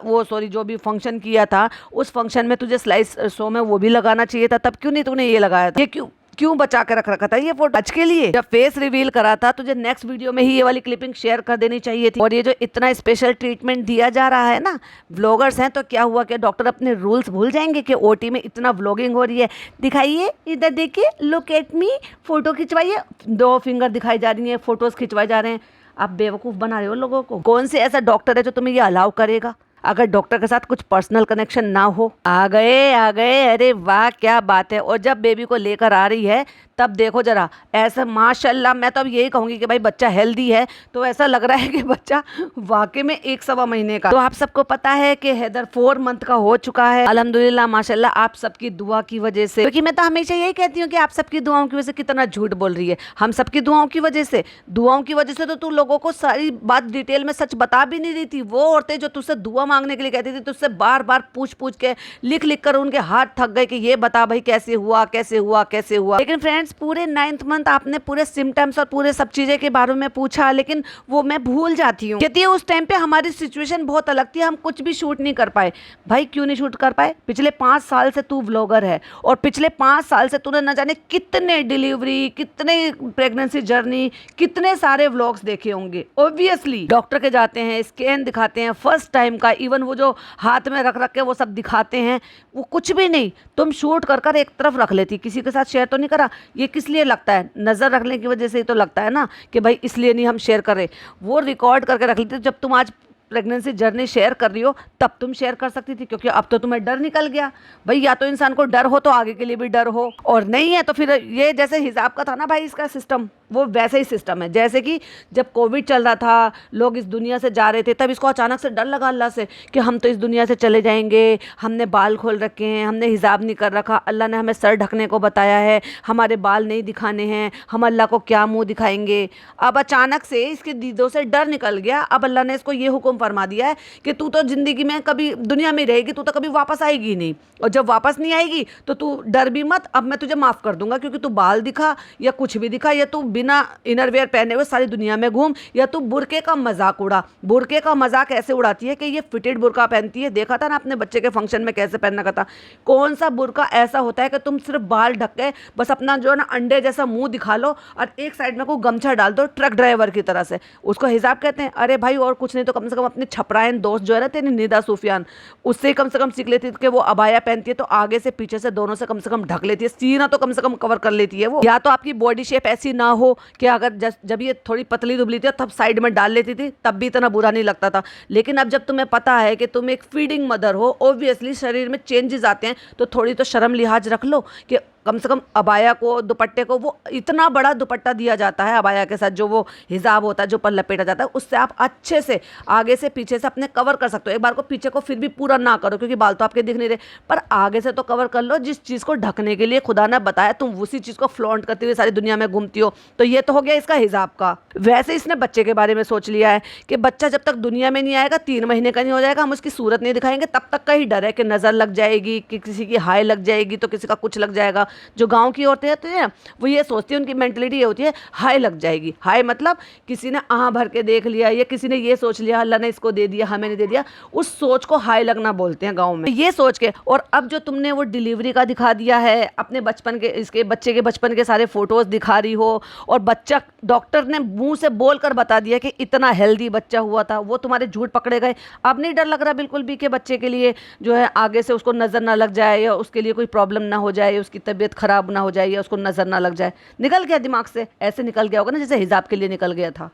जो भी फंक्शन किया था, उस फंक्शन में तुझे स्लाइस शो में वो भी लगाना चाहिए था, तब क्यों नहीं तूने ये लगाया था? ये क्यों बचा के रख रखा था ये फोटो आज के लिए? जब फेस रिवील करा था तुझे नेक्स्ट वीडियो में ही ये वाली क्लिपिंग शेयर कर देनी चाहिए थी। और ये जो इतना स्पेशल ट्रीटमेंट दिया जा रहा है ना, व्लॉगर्स हैं, तो क्या हुआ कि डॉक्टर अपने रूल्स भूल जाएंगे कि OT में इतना व्लॉगिंग हो रही है? दिखाइए, इधर देखिए, लुक एट मी, फोटो खिंचवाइए, 2 फिंगर दिखाई जा रही है, फोटोज खिंचवाए जा रहे हैं। आप बेवकूफ बना रहे हो लोगों को। कौन से ऐसा डॉक्टर है जो तुम्हें ये अलाउ करेगा? अगर डॉक्टर के साथ कुछ पर्सनल कनेक्शन ना हो। आ गए, अरे वाह क्या बात है। और जब बेबी को लेकर आ रही है तब देखो जरा, ऐसा माशाल्लाह मैं तो अब यही कहूँगी कि भाई बच्चा हेल्दी है, तो ऐसा लग रहा है कि बच्चा वाकई में 1 सवा महीने का। तो आप सबको पता है कि हैदर 4 मंथ का हो चुका है, अल्हम्दुलिल्लाह माशाल्लाह आप सबकी दुआ की वजह से। क्योंकि मैं तो हमेशा यही कहती हूँ कि आप सबकी दुआओं की वजह से। कितना झूठ बोल रही है, हम सबकी दुआओं की वजह से। दुआओं की वजह से तो तू लोगों को सारी बात डिटेल में सच बता भी नहीं रही थी। वो औरतें जो तुझसे दुआ मांगने के लिए कहती थी, तुझसे बार बार पूछ पूछ के लिख लिख कर उनके हाथ थक गए कि ये बता भाई कैसे हुआ कैसे हुआ कैसे हुआ। लेकिन फ्रेंड्स पूरे 9th मंथ आपने पूरे सिम्टम्स और पूरे सब चीजें के बारे में पूछा, लेकिन वो मैं भूल जाती हूँ। कहती है उस टाइम पे हमारी सिचुएशन बहुत अलग थी, हम कुछ भी शूट नहीं कर पाए। भाई क्यों नहीं शूट कर पाए? पिछले 5 साल से तू व्लॉगर है और पिछले 5 साल से तूने न जाने कितने डिलीवरी, कितने प्रेगनेंसी जर्नी, कितने सारे व्लॉग्स देखे होंगे। ऑब्वियसली डॉक्टर के जाते हैं, स्कैन दिखाते हैं फर्स्ट टाइम का, इवन वो जो हाथ में रख रख के वो सब दिखाते हैं, वो कुछ भी नहीं। तुम शूट कर कर एक तरफ रख लेती, किसी के साथ शेयर तो नहीं करा। ये किस लिए लगता है? नज़र रखने की वजह से ही तो लगता है ना कि भाई इसलिए नहीं हम शेयर कर रहे। वो रिकॉर्ड करके रख लेती। जब तुम आज प्रेगनेंसी जर्नी शेयर कर रही हो तब तुम शेयर कर सकती थी, क्योंकि अब तो तुम्हें डर निकल गया। भाई या तो इंसान को डर हो तो आगे के लिए भी डर हो, और नहीं है तो फिर ये जैसे हिसाब का था ना भाई इसका सिस्टम, वो वैसे ही सिस्टम है। जैसे कि जब कोविड चल रहा था, लोग इस दुनिया से जा रहे थे, तब इसको अचानक से डर लगा अल्लाह से कि हम तो इस दुनिया से चले जाएंगे, हमने बाल खोल रखे हैं, हमने हिजाब नहीं कर रखा, अल्लाह ने हमें सर ढकने को बताया है, हमारे बाल नहीं दिखाने हैं, हम अल्लाह को क्या मुँह दिखाएंगे। अब अचानक से इसके दीदों से डर निकल गया। अब अल्लाह ने इसको ये हुक्म फरमा दिया है कि तू तो ज़िंदगी में कभी दुनिया में रहेगी, तू तो कभी वापस आएगी नहीं, और जब वापस नहीं आएगी तो तू डर भी मत, अब मैं तुझे माफ़ कर दूंगा, क्योंकि तू बाल दिखा या कुछ भी दिखा, या तू बिना इनरवेयर पहने हुए सारी दुनिया में घूम, या तू बुरके का मजाक उड़ा। बुरके का मजाक ऐसे उड़ाती है कि ये फिटेड बुरका पहनती है। देखा था ना अपने बच्चे के फंक्शन में कैसे पहनना का था। कौन सा बुरका ऐसा होता है कि तुम सिर्फ बाल ढक के बस अपना जो है ना अंडे जैसा मुंह दिखा लो और एक साइड में को गमछा डाल दो ट्रक ड्राइवर की तरह से, उसको हिजाब कहते हैं। अरे भाई और कुछ नहीं तो कम से कम अपने छपरायन दोस्त जो है ना तेरी निदा सूफियान, उससे कम से कम सीख लेती है कि वो अबाया पहनती है तो आगे से पीछे से दोनों से कम ढक लेती है, सीना तो कम से कम कवर कर लेती है वो। या तो आपकी बॉडी शेप ऐसी ना हो कि अगर जब ये थोड़ी पतली दुबली थी तब साइड में डाल लेती थी, तब भी इतना बुरा नहीं लगता था। लेकिन अब जब तुम्हें पता है कि तुम एक फीडिंग मदर हो, ऑब्वियसली शरीर में चेंजेस आते हैं, तो थोड़ी तो शर्म लिहाज रख लो कि कम से कम अबाया को, दुपट्टे को, वो इतना बड़ा दुपट्टा दिया जाता है अबाया के साथ, जो वो हिजाब होता है जो पर लपेटा जाता है, उससे आप अच्छे से आगे से पीछे से अपने कवर कर सकते हो। एक बार को पीछे को फिर भी पूरा ना करो क्योंकि बाल तो आपके दिख नहीं रहे, पर आगे से तो कवर कर लो। जिस चीज़ को ढकने के लिए खुदा ने बताया तुम उसी चीज़ को फ्लॉन्ट करते हुए सारी दुनिया में घूमती हो। तो ये तो हो गया इसका हिजाब का। वैसे इसने बच्चे के बारे में सोच लिया है कि बच्चा जब तक दुनिया में नहीं आएगा, 3 महीने का नहीं हो जाएगा, हम उसकी सूरत नहीं दिखाएंगे, तब तक का ही डर है कि नज़र लग जाएगी, कि किसी की हाय लग जाएगी तो किसी का कुछ लग जाएगा। जो गाँव की होते हैं वो ये सोचती है, उनकी मेंटलिटी ये होती है हाय लग जाएगी। हाय मतलब किसी ने आह भर के देख लिया, या किसी ने ये सोच लिया अल्लाह ने इसको दे दिया हमें नहीं दे दिया, उस सोच को हाय लगना बोलते हैं गांव में, ये सोच के। और अब जो तुमने वो डिलीवरी का दिखा दिया है, अपने बचपन के, इसके बच्चे के बचपन के सारे फोटोज दिखा रही हो, और बच्चा डॉक्टर ने मुंह से बोलकर बता दिया कि इतना हेल्दी बच्चा हुआ था, वो तुम्हारे झूठ पकड़े गए। अब नहीं डर लग रहा बिल्कुल भी कि बच्चे के लिए जो है आगे से उसको नजर ना लग जाए, या उसके लिए कोई प्रॉब्लम ना हो जाए, उसकी तबीयत खराब ना हो जाए, या उसको नजर ना लग जाए। निकल गया दिमाग से, ऐसे निकल गया होगा ना जैसे हिजाब के लिए निकल गया था।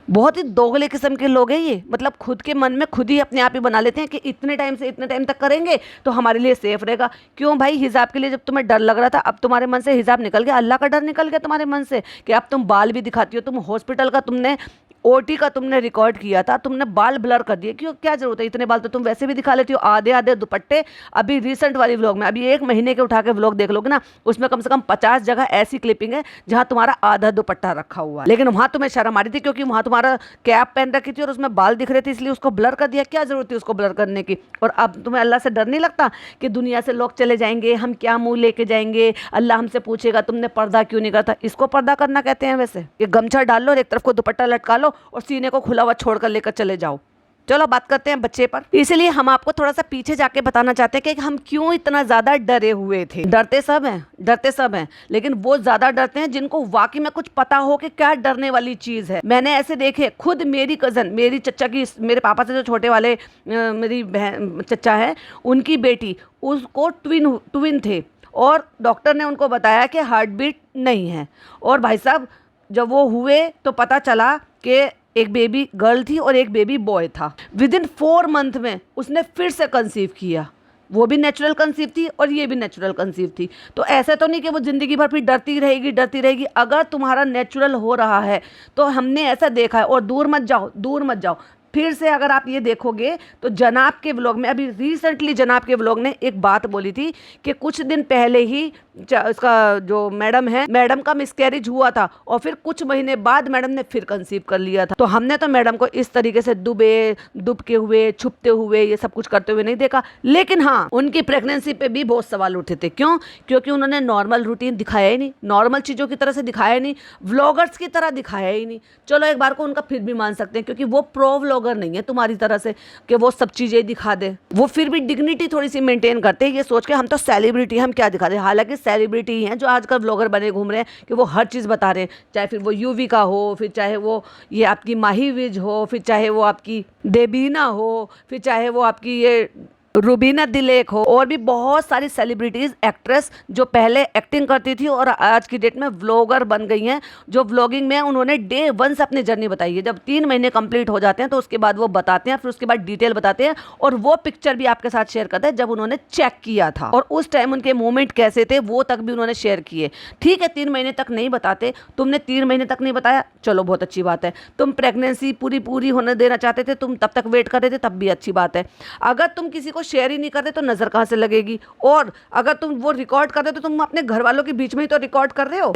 बहुत ही दोगले किस्म के लोग हैं ये, मतलब खुद के मन में खुद ही अपने आप ही बना लेते हैं कि इतने टाइम से इतने टाइम तक करेंगे तो हमारे लिए सेफ रहेगा। क्यों भाई? हिजाब के लिए जब तुम्हें डर लग रहा था, अब तुम्हारे मन से हिजाब निकल गया, अल्लाह का डर निकल गया तुम्हारे मन से कि अब तुम बाल भी दिखाती हो। तुम हॉस्पिटल का तुमने ओटी का तुमने रिकॉर्ड किया था, तुमने बाल ब्लर कर दिए। क्यों? क्या जरूरत है? इतने बाल तो तुम वैसे भी दिखा लेती हो, आधे आधे दुपट्टे। अभी रिसेंट वाली व्लॉग में, अभी 1 महीने के उठा के व्लॉग देख लोगे ना, उसमें कम से कम 50 जगह ऐसी क्लिपिंग है जहां तुम्हारा आधा दुपट्टा रखा हुआ है। लेकिन वहां तुम्हें शर्म आ रही थी क्योंकि वहां तुम्हारा कैप पहन रखी थी और उसमें बाल दिख रहे थे, इसलिए उसको ब्लर कर दिया। क्या जरूरत थी उसको ब्लर करने की? और अब तुम्हें अल्लाह से डर नहीं लगता कि दुनिया से लोग चले जाएंगे, हम क्या मुंह लेके जाएंगे, अल्लाह हमसे पूछेगा तुमने पर्दा क्यों नहीं करता? इसको पर्दा करना कहते हैं वैसे। ये गमछा डाल लो और एक तरफ को दुपट्टा लटका लो और सीने को खुला हुआ छोड़कर लेकर चले जाओ। चलो बात करते हैं बच्चे पर। इसलिए हम आपको थोड़ा सा पीछे जाके बताना चाहते हैं कि हम क्यों इतना ज्यादा डरे हुए थे। डरते सब हैं, लेकिन वो ज्यादा डरते हैं जिनको वाकई में कुछ पता हो कि क्या डरने वाली चीज है। मैंने ऐसे देखे, खुद मेरी कजन, मेरी चचा की, मेरे पापा से जो छोटे वाले मेरी बहन चचा है, उनकी बेटी, उसको ट्विन थे और डॉक्टर ने उनको बताया कि हार्ट बीट नहीं है। और भाई साहब जब वो हुए तो पता चला कि एक बेबी गर्ल थी और एक बेबी बॉय था। विदिन 4 मंथ में उसने फिर से कंसीव किया। वो भी नेचुरल कंसीव थी और ये भी नेचुरल कंसीव थी। तो ऐसे तो नहीं कि वो ज़िंदगी भर फिर डरती रहेगी डरती रहेगी। अगर तुम्हारा नेचुरल हो रहा है तो हमने ऐसा देखा है। और दूर मत जाओ, दूर मत जाओ। फिर से अगर आप ये देखोगे तो जनाब के व्लॉग में, अभी रिसेंटली जनाब के व्लॉग ने एक बात बोली थी कि कुछ दिन पहले ही इसका जो मैडम है, मैडम का मिसकैरेज हुआ था और फिर कुछ महीने बाद मैडम ने फिर कंसीव कर लिया था। तो हमने तो मैडम को इस तरीके से दुबके हुए, छुपते हुए, ये सब कुछ करते हुए नहीं देखा। लेकिन हाँ, उनकी प्रेगनेंसी पे भी बहुत सवाल उठे थे। क्यों? क्योंकि उन्होंने नॉर्मल रूटीन दिखाया ही नहीं, नॉर्मल चीज़ों की तरह से दिखाया ही नहीं, व्लॉगर्स की तरह दिखाया ही नहीं। चलो एक बार को उनका फिर भी मान सकते हैं, क्योंकि वो प्रो व्लॉगर नहीं है तुम्हारी तरह से कि वो सब चीज़ें दिखा दे। वो फिर भी डिग्निटी थोड़ी सी मेंटेन करते हैं, ये सोच के हम तो सेलिब्रिटी, हम क्या दिखा दे। हालांकि सेलिब्रिटी हैं जो आजकल व्लॉगर बने घूम रहे हैं कि वो हर चीज़ बता रहे हैं, चाहे फिर वो यूवी का हो, फिर चाहे वो ये आपकी माही विज हो, फिर चाहे वो आपकी देबीना हो, फिर चाहे वो आपकी ये रुबीना दिलेक हो, और भी बहुत सारी सेलिब्रिटीज़, एक्ट्रेस जो पहले एक्टिंग करती थी और आज की डेट में व्लॉगर बन गई हैं, जो व्लॉगिंग में उन्होंने डे 1 से अपनी जर्नी बताई है। जब 3 महीने कंप्लीट हो जाते हैं तो उसके बाद वो बताते हैं, फिर उसके बाद डिटेल बताते हैं और वो पिक्चर भी आपके साथ शेयर करते हैं जब उन्होंने चेक किया था और उस टाइम उनके मूवमेंट कैसे थे वो तक भी उन्होंने शेयर किए। ठीक है, 3 महीने तक नहीं बताते, तुमने 3 महीने तक नहीं बताया, चलो बहुत अच्छी बात है। तुम प्रेगनेंसी पूरी होने देना चाहते थे, तुम तब तक वेट कर रहे थे, तब भी अच्छी बात है। अगर तुम किसी को शेयर ही नहीं करते तो नजर कहां से लगेगी? और अगर तुम वो रिकॉर्ड करते तो तुम अपने घर वालों के बीच में ही तो रिकॉर्ड कर रहे हो।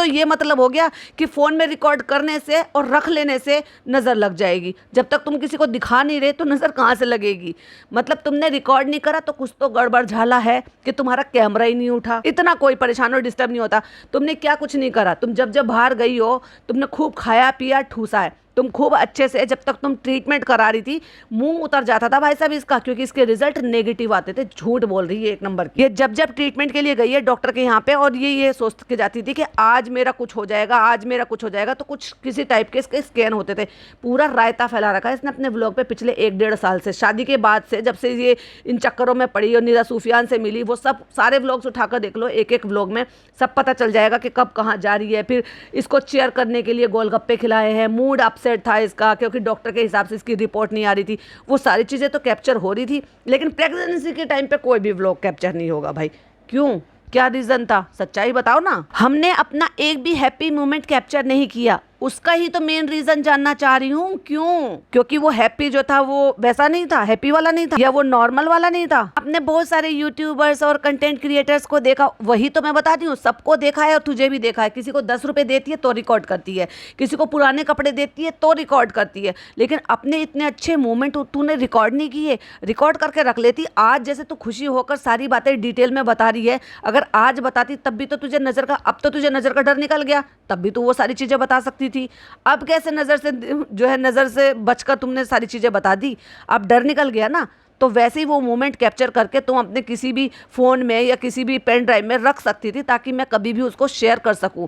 ये मतलब हो गया कि फोन में रिकॉर्ड करने से और रख लेने से नजर लग जाएगी। जब तक तुम किसी को दिखा नहीं रहे तो नजर कहां से लगेगी? मतलब तुमने रिकॉर्ड नहीं करा तो कुछ तो गड़बड़ झाला है कि तुम्हारा कैमरा ही नहीं उठा। इतना कोई परेशान और डिस्टर्ब नहीं होता। तुमने क्या कुछ नहीं करा। तुम जब बाहर गई हो, तुमने खूब खाया पिया ठूसा है, तुम खूब अच्छे से, जब तक तुम ट्रीटमेंट करा रही थी मुंह उतर जाता था भाई साहब इसका, क्योंकि इसके रिजल्ट नेगेटिव आते थे। झूठ बोल रही है एक नंबर की। ये जब ट्रीटमेंट के लिए गई है डॉक्टर के यहाँ पे और ये सोच के जाती थी कि आज मेरा कुछ हो जाएगा, आज मेरा कुछ हो जाएगा, तो कुछ किसी टाइप के इसके स्कैन होते थे। पूरा रायता फैला रखा है इसने अपने व्लॉग पे पिछले 1-1.5 साल से, शादी के बाद से, जब से ये इन चक्करों में पड़ी और निदा सूफियान से मिली। वो सब सारे व्लॉग्स उठाकर देख लो, एक व्लॉग में सब पता चल जाएगा कि कब कहाँ जा रही है। फिर इसको चेयर करने के लिए गोलगप्पे खिलाए हैं, मूड अपसेट था इसका क्योंकि डॉक्टर के हिसाब से इसकी रिपोर्ट नहीं आ रही थी। वो सारी चीज़ें तो कैप्चर हो रही थी, लेकिन प्रेगनेंसी के टाइम पे कोई भी व्लॉग कैप्चर नहीं होगा भाई। क्यों? क्या रीज़न था? सच्चाई बताओ ना। हमने अपना एक भी हैप्पी मोमेंट कैप्चर नहीं किया, उसका ही तो मेन रीजन जानना चाह रही हूँ। क्यों? क्योंकि वो हैप्पी जो था वो वैसा नहीं था, हैप्पी वाला नहीं था, या वो नॉर्मल वाला नहीं था। आपने बहुत सारे यूट्यूबर्स और कंटेंट क्रिएटर्स को देखा, वही तो मैं बताती हूँ, सबको देखा है और तुझे भी देखा है। किसी को 10 रुपए देती है तो रिकॉर्ड करती है, किसी को पुराने कपड़े देती है तो रिकॉर्ड करती है, लेकिन अपने इतने अच्छे मोमेंट तूने रिकॉर्ड नहीं किए। रिकॉर्ड करके रख लेती। आज जैसे तू खुशी होकर सारी बातें डिटेल में बता रही है, अगर आज बताती तब भी तो तुझे नजर का, अब तो तुझे नजर का डर निकल गया, तब भी तू वो सारी चीजें बता सकती थी। अब कैसे नजर से जो है, नजर से बचकर तुमने सारी चीजें बता दी? अब डर निकल गया ना। तो वैसे ही वो मोमेंट कैप्चर करके तुम अपने किसी भी फ़ोन में या किसी भी पेन ड्राइव में रख सकती थी ताकि मैं कभी भी उसको शेयर कर सकूं।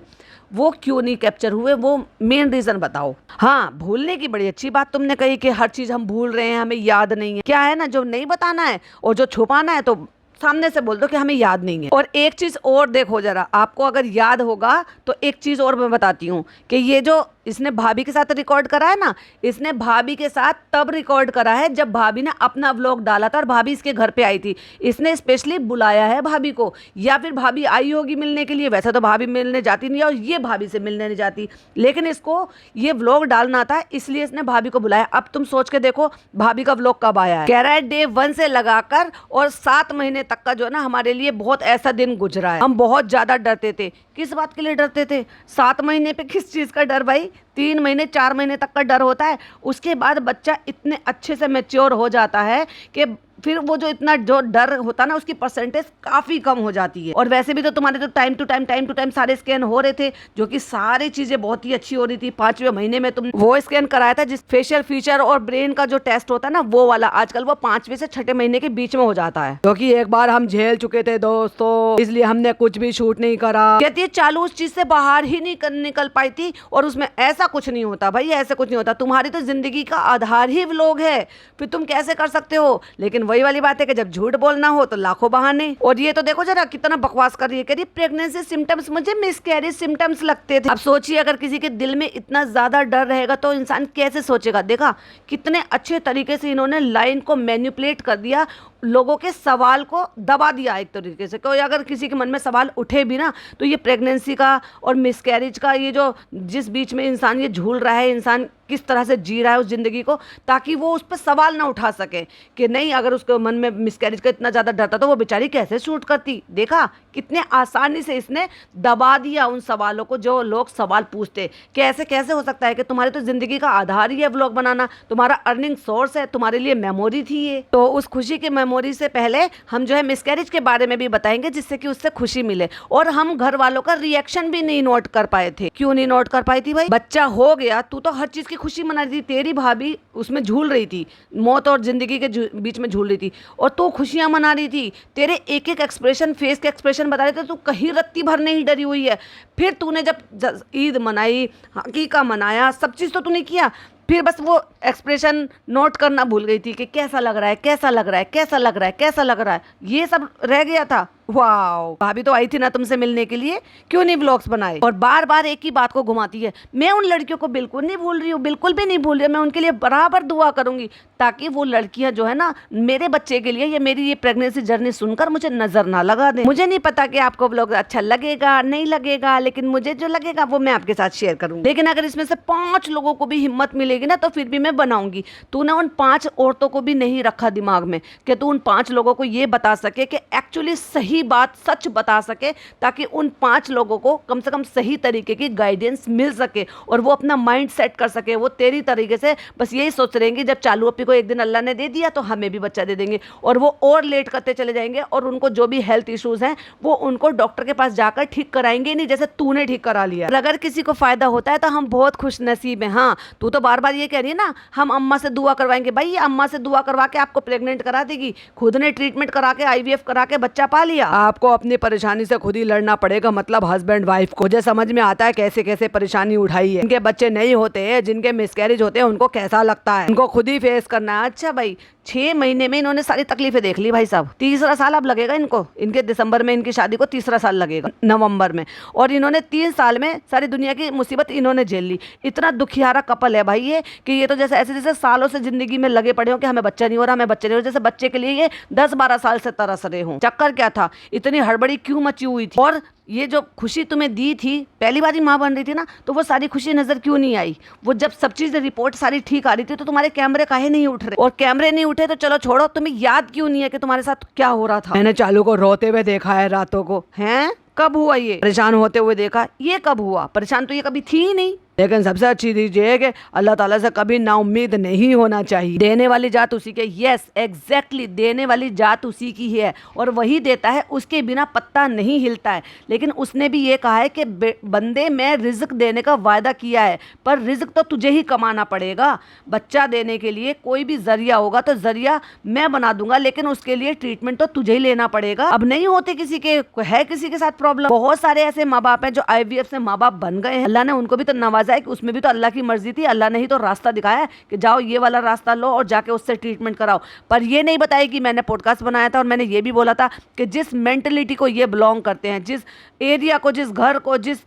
वो क्यों नहीं कैप्चर हुए, वो मेन रीज़न बताओ। हाँ, भूलने की बड़ी अच्छी बात तुमने कही कि हर चीज़ हम भूल रहे हैं, हमें याद नहीं है। क्या है ना, जो नहीं बताना है और जो छुपाना है तो सामने से बोल दो कि हमें याद नहीं है। और एक चीज़ और देखो जरा, आपको अगर याद होगा तो एक चीज़ और मैं बताती हूँ कि ये जो इसने भाभी के साथ रिकॉर्ड करा है ना, इसने भाभी के साथ तब रिकॉर्ड करा है जब भाभी ने अपना व्लॉग डाला था और भाभी इसके घर पे आई थी। इसने स्पेशली बुलाया है भाभी को, या फिर भाभी आई होगी मिलने के लिए। वैसे तो भाभी मिलने जाती नहीं है और ये भाभी से मिलने नहीं जाती, लेकिन इसको ये व्लॉग डालना था इसलिए इसने भाभी को बुलाया। अब तुम सोच के देखो भाभी का व्लॉग कब आया है। कह रहा है डे 1 से लगाकर और 7 महीने तक का जो है ना हमारे लिए बहुत ऐसा दिन गुजरा है। हम बहुत ज़्यादा डरते थे। किस बात के लिए डरते थे? 7 महीने पे किस चीज़ का डर भाई? 3 महीने 4 महीने तक का डर होता है। उसके बाद बच्चा इतने अच्छे से मैच्योर हो जाता है कि फिर वो जो इतना जो डर होता है ना उसकी परसेंटेज काफ़ी कम हो जाती है। और वैसे भी तो तुम्हारे तो टाइम टू टाइम सारे स्कैन हो रहे थे, जो कि सारी चीज़ें बहुत ही अच्छी हो रही थी। 5वें महीने में तुम वो स्कैन कराया था जिस फेशियल फीचर और ब्रेन का जो टेस्ट होता है ना वो वाला, आजकल वो 5वें से 6ठे महीने के बीच में हो जाता है, क्योंकि एक बार हम झेल चुके थे दोस्तों, इसलिए हमने कुछ भी शूट नहीं करा। कहती है चालू उस चीज से बाहर ही नहीं निकल पाई थी, और उसमें ऐसा कुछ नहीं होता भाई, ऐसा कुछ नहीं होता। तुम्हारी तो जिंदगी का आधार ही व्लॉग है, फिर तुम कैसे कर सकते हो? लेकिन वही वाली बात है कि जब झूठ बोलना हो तो लाखों बहाने। और ये तो देखो जरा कितना बकवास कर रही है, कह रही प्रेगनेंसी सिम्टम्स मुझे मिसकैरेज सिम्टम्स लगते थे। अब सोचिए अगर किसी के दिल में इतना ज्यादा डर रहेगा तो इंसान कैसे सोचेगा। देखा कितने अच्छे तरीके से इन्होंने लाइन को मैनिपुलेट कर दिया, लोगों के सवाल को दबा दिया एक तरीके से। कोई अगर किसी के मन में सवाल उठे भी ना, तो ये प्रेगनेंसी का और मिसकैरेज का, ये जो जिस बीच में इंसान ये झूल रहा है, इंसान किस तरह से जी रहा है उस ज़िंदगी को, ताकि वो उस पर सवाल ना उठा सके कि नहीं, अगर उसके मन में मिसकैरेज का इतना ज़्यादा डर था तो वो बेचारी कैसे शूट करती। देखा कितने आसानी से इसने दबा दिया उन सवालों को जो लोग सवाल पूछते। कैसे कैसे हो सकता है कि तुम्हारी तो ज़िंदगी का आधार ही है व्लॉग बनाना, तुम्हारा अर्निंग सोर्स है, तुम्हारे लिए मेमोरी थी ये। तो उस खुशी की मेमोरी से पहले हम जो है मिसकैरेज के बारे में भी बताएंगे, जिससे कि उससे खुशी मिले। और हम घर वालों का रिएक्शन भी नहीं नोट कर पाए थे। क्यों नहीं नोट कर पाई थी भाई? बच्चा हो गया, तू तो हर चीज़ की खुशी मना रही थी, तेरी भाभी उसमें झूल रही थी, मौत और जिंदगी के बीच में झूल रही थी, और तू खुशियां मना रही थी। तेरे एक एक एक्सप्रेशन, फेस के एक्सप्रेशन बता रहे थे, तू कहीं रत्ती भर नहीं डरी हुई है। फिर तूने जब ईद मनाई, हकीका मनाया, सब चीज़ तो तूने किया, फिर बस वो एक्सप्रेशन नोट करना भूल गई थी कि कैसा लग रहा है, कैसा लग रहा है, कैसा लग रहा है, कैसा लग रहा है, ये सब रह गया था। वाओ, भाभी तो आई थी ना तुमसे मिलने के लिए, क्यों नहीं व्लॉग्स बनाए? और बार बार एक ही बात को घुमाती है। मैं उन लड़कियों को बिल्कुल नहीं भूल रही हूँ, बिल्कुल भी नहीं भूल रही हूँ। मैं उनके लिए बराबर दुआ करूंगी, ताकि वो लड़कियां जो है ना, मेरे बच्चे के लिए, या मेरी ये प्रेगनेंसी जर्नी सुनकर मुझे नजर ना लगा दे। मुझे नहीं पता कि आपको व्लॉग अच्छा लगेगा नहीं लगेगा, लेकिन मुझे जो लगेगा वो मैं आपके साथ शेयर करूंगी। लेकिन अगर इसमें से 5 लोगों को भी हिम्मत मिलेगी ना, तो फिर भी मैं बनाऊंगी। तूने उन 5 औरतों को भी नहीं रखा दिमाग में कि तू उन 5 लोगों को ये बता सके कि एक्चुअली सही बात सच बता सके, ताकि उन 5 लोगों को कम से कम सही तरीके की गाइडेंस मिल सके और वो अपना माइंड सेट कर सके। वो तेरी तरीके से बस यही सोच रहेंगे, जब चालू अपी को एक दिन अल्लाह ने दे दिया तो हमें भी बच्चा दे देंगे, और वो और लेट करते चले जाएंगे, और उनको जो भी हेल्थ इश्यूज हैं वो उनको डॉक्टर के पास जाकर ठीक कराएंगे नहीं, जैसे तूने ठीक करा लिया। और अगर किसी को फायदा होता है तो हम बहुत खुश नसीब हैं। हाँ, तू तो बार बार ये कह रही है ना, हम अम्मा से दुआ करवाएंगे। भाई ये अम्मा से दुआ करवा के आपको प्रेग्नेंट करा देगी? खुद ने ट्रीटमेंट करा के, IVF करा के बच्चा पा लिया। आपको अपनी परेशानी से खुद ही लड़ना पड़ेगा, मतलब हस्बैंड वाइफ को। मुझे समझ में आता है कैसे कैसे परेशानी उठाई है। जिनके बच्चे नहीं होते, जिनके मिसकैरेज होते हैं, उनको कैसा लगता है, उनको खुद ही फेस करना है। अच्छा भाई, 6 महीने में इन्होंने सारी तकलीफें देख ली भाई साहब। 3रा साल अब लगेगा इनको, इनके दिसंबर में इनकी शादी को 3रा साल लगेगा, नवंबर में। और इन्होंने 3 साल में सारी दुनिया की मुसीबत इन्होंने झेल ली। इतना दुखियारा कपल है भाई ये, कि ये तो जैसे ऐसे जैसे सालों से जिंदगी में लगे पड़े हो कि हमें बच्चा नहीं हो रहा, हमें बच्चा नहीं हो रहा, जैसे बच्चे के लिए ये 10-12 साल से तरस रहे हों। चक्कर क्या था, इतनी हड़बड़ी क्यों मची हुई थी? और ये जो खुशी तुम्हें दी थी, पहली बार ही माँ बन रही थी ना, तो वो सारी खुशी नजर क्यों नहीं आई? वो जब सब चीज़ रिपोर्ट सारी ठीक आ रही थी, तो तुम्हारे कैमरे काहे नहीं उठ रहे? और कैमरे नहीं उठे तो चलो छोड़ो, तुम्हें याद क्यों नहीं है कि तुम्हारे साथ क्या हो रहा था? मैंने चालू को रोते हुए देखा है रातों को। हैं, कब हुआ ये? परेशान होते हुए देखा, ये कब हुआ? परेशान तो ये कभी थी ही नहीं। लेकिन सबसे अच्छी चीज ये है कि अल्लाह ताला से कभी नाउम्मीद नहीं होना चाहिए। देने वाली जात उसी के, यस एग्जैक्टली, देने वाली जात उसी की है, और वही देता है, उसके बिना पत्ता नहीं हिलता है। लेकिन उसने भी ये कहा है कि बंदे, मैं रिज्क देने का वायदा किया है, पर रिज्क तो तुझे ही कमाना पड़ेगा। बच्चा देने के लिए कोई भी जरिया होगा तो जरिया मैं बना दूंगा, लेकिन उसके लिए ट्रीटमेंट तो तुझे ही लेना पड़ेगा। अब नहीं होते किसी के, है किसी के साथ प्रॉब्लम। बहुत सारे ऐसे माँ बाप हैं जो IVF से माँ बाप बन गए हैं। अल्लाह ने उनको भी तो नवाजा है, कि उसमें भी तो अल्लाह की मर्जी थी। अल्लाह ने ही तो रास्ता दिखाया है कि जाओ ये वाला रास्ता लो और जाके उससे ट्रीटमेंट कराओ। पर ये नहीं बताया कि मैंने पॉडकास्ट बनाया था और मैंने ये भी बोला था कि जिस मेंटलिटी को ये बिलोंग करते हैं, जिस एरिया को, जिस घर को, जिस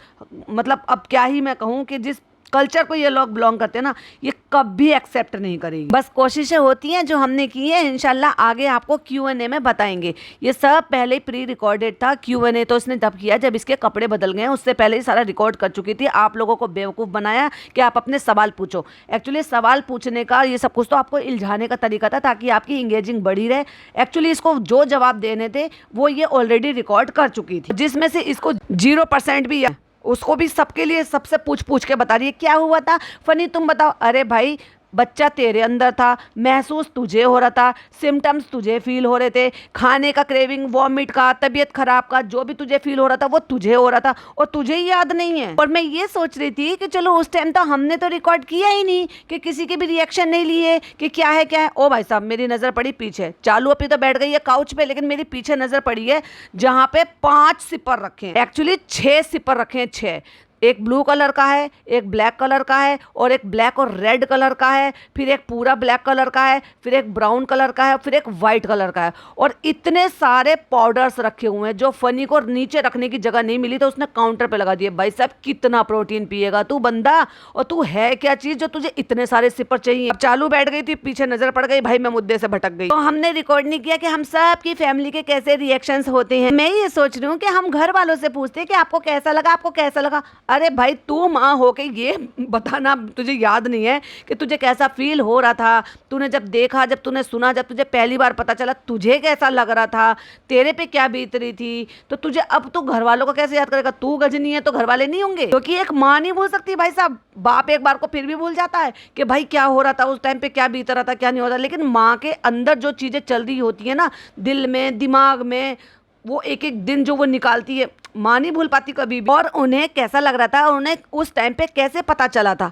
मतलब अब क्या ही मैं कहूँ कि जिस कल्चर को ये लोग बिलोंग करते हैं ना, ये कभी एक्सेप्ट नहीं करेंगे। बस कोशिशें होती हैं जो हमने की है, इंशाल्लाह आगे आपको Q&A में बताएंगे। ये सब पहले प्री रिकॉर्डेड था। Q&A तो इसने तब किया जब इसके कपड़े बदल गए, उससे पहले ही सारा रिकॉर्ड कर चुकी थी। आप लोगों को बेवकूफ़ बनाया कि आप अपने सवाल पूछो। एक्चुअली सवाल पूछने का ये सब कुछ तो आपको इल्झाने का तरीका था, ताकि आपकी इंगेजिंग बढ़ी रहे। एक्चुअली इसको जो जवाब देने थे वो ये ऑलरेडी रिकॉर्ड कर चुकी थी, जिसमें से इसको 0% भी, उसको भी सबके लिए सबसे पूछ पूछ के बता रही है क्या हुआ था फनी, तुम बताओ। अरे भाई, बच्चा तेरे अंदर था, महसूस तुझे हो रहा था, सिम्टम्स तुझे फील हो रहे थे, खाने का क्रेविंग, वॉमिट का, तबीयत खराब का, जो भी तुझे फील हो रहा था वो तुझे हो रहा था, और तुझे ही याद नहीं है। और मैं ये सोच रही थी कि चलो उस टाइम तो हमने तो रिकॉर्ड किया ही नहीं, कि किसी के भी रिएक्शन नहीं लिए कि क्या है क्या है। ओ भाई साहब, मेरी नज़र पड़ी पीछे, चालू अपनी तो बैठ गई है काउच पे, लेकिन मेरी पीछे नज़र पड़ी है जहाँ पे 5 सिपर रखे हैं, एक्चुअली 6 सिपर रखे हैं, 6 एक ब्लू कलर का है, एक ब्लैक कलर का है, और एक ब्लैक और रेड कलर का है, फिर एक पूरा ब्लैक कलर का है, फिर एक ब्राउन कलर का है, फिर एक वाइट कलर का है। और इतने सारे पाउडर्स रखे हुए हैं। जो फनी को नीचे रखने की जगह नहीं मिली तो उसने काउंटर पे लगा दिए। भाई साहब कितना प्रोटीन पिएगा तू बंदा, और तू है क्या चीज जो तुझे इतने सारे सिपर चाहिए। अब चालू बैठ गई थी, पीछे नजर पड़ गई, भाई मैं मुद्दे से भटक गई। तो हमने रिकॉर्ड नहीं किया कि हम सब की फैमिली के कैसे रिएक्शंस होते हैं। मैं ये सोच रही हूँ कि हम घर वालों से पूछते हैं कि आपको कैसा लगा, आपको कैसा लगा। अरे भाई तू माँ हो के ये बताना तुझे याद नहीं है कि तुझे कैसा फील हो रहा था, तूने जब देखा, जब तूने सुना, जब तुझे पहली बार पता चला तुझे कैसा लग रहा था, तेरे पे क्या बीत रही थी। तो तुझे अब तू घर वालों को कैसे याद करेगा। तू गजनी है तो घर वाले नहीं होंगे, क्योंकि एक माँ नहीं भूल सकती भाई साहब। बाप एक बार को फिर भी भूल जाता है कि भाई क्या हो रहा था उस टाइम पे, क्या बीत रहा था, क्या नहीं हो रहा। लेकिन माँ के अंदर जो चीजें चल रही होती है ना, दिल में, दिमाग में, वो एक एक दिन जो वो निकालती है, माँ नहीं भूल पाती कभी भी। और उन्हें कैसा लग रहा था, और उन्हें उस टाइम पे कैसे पता चला था,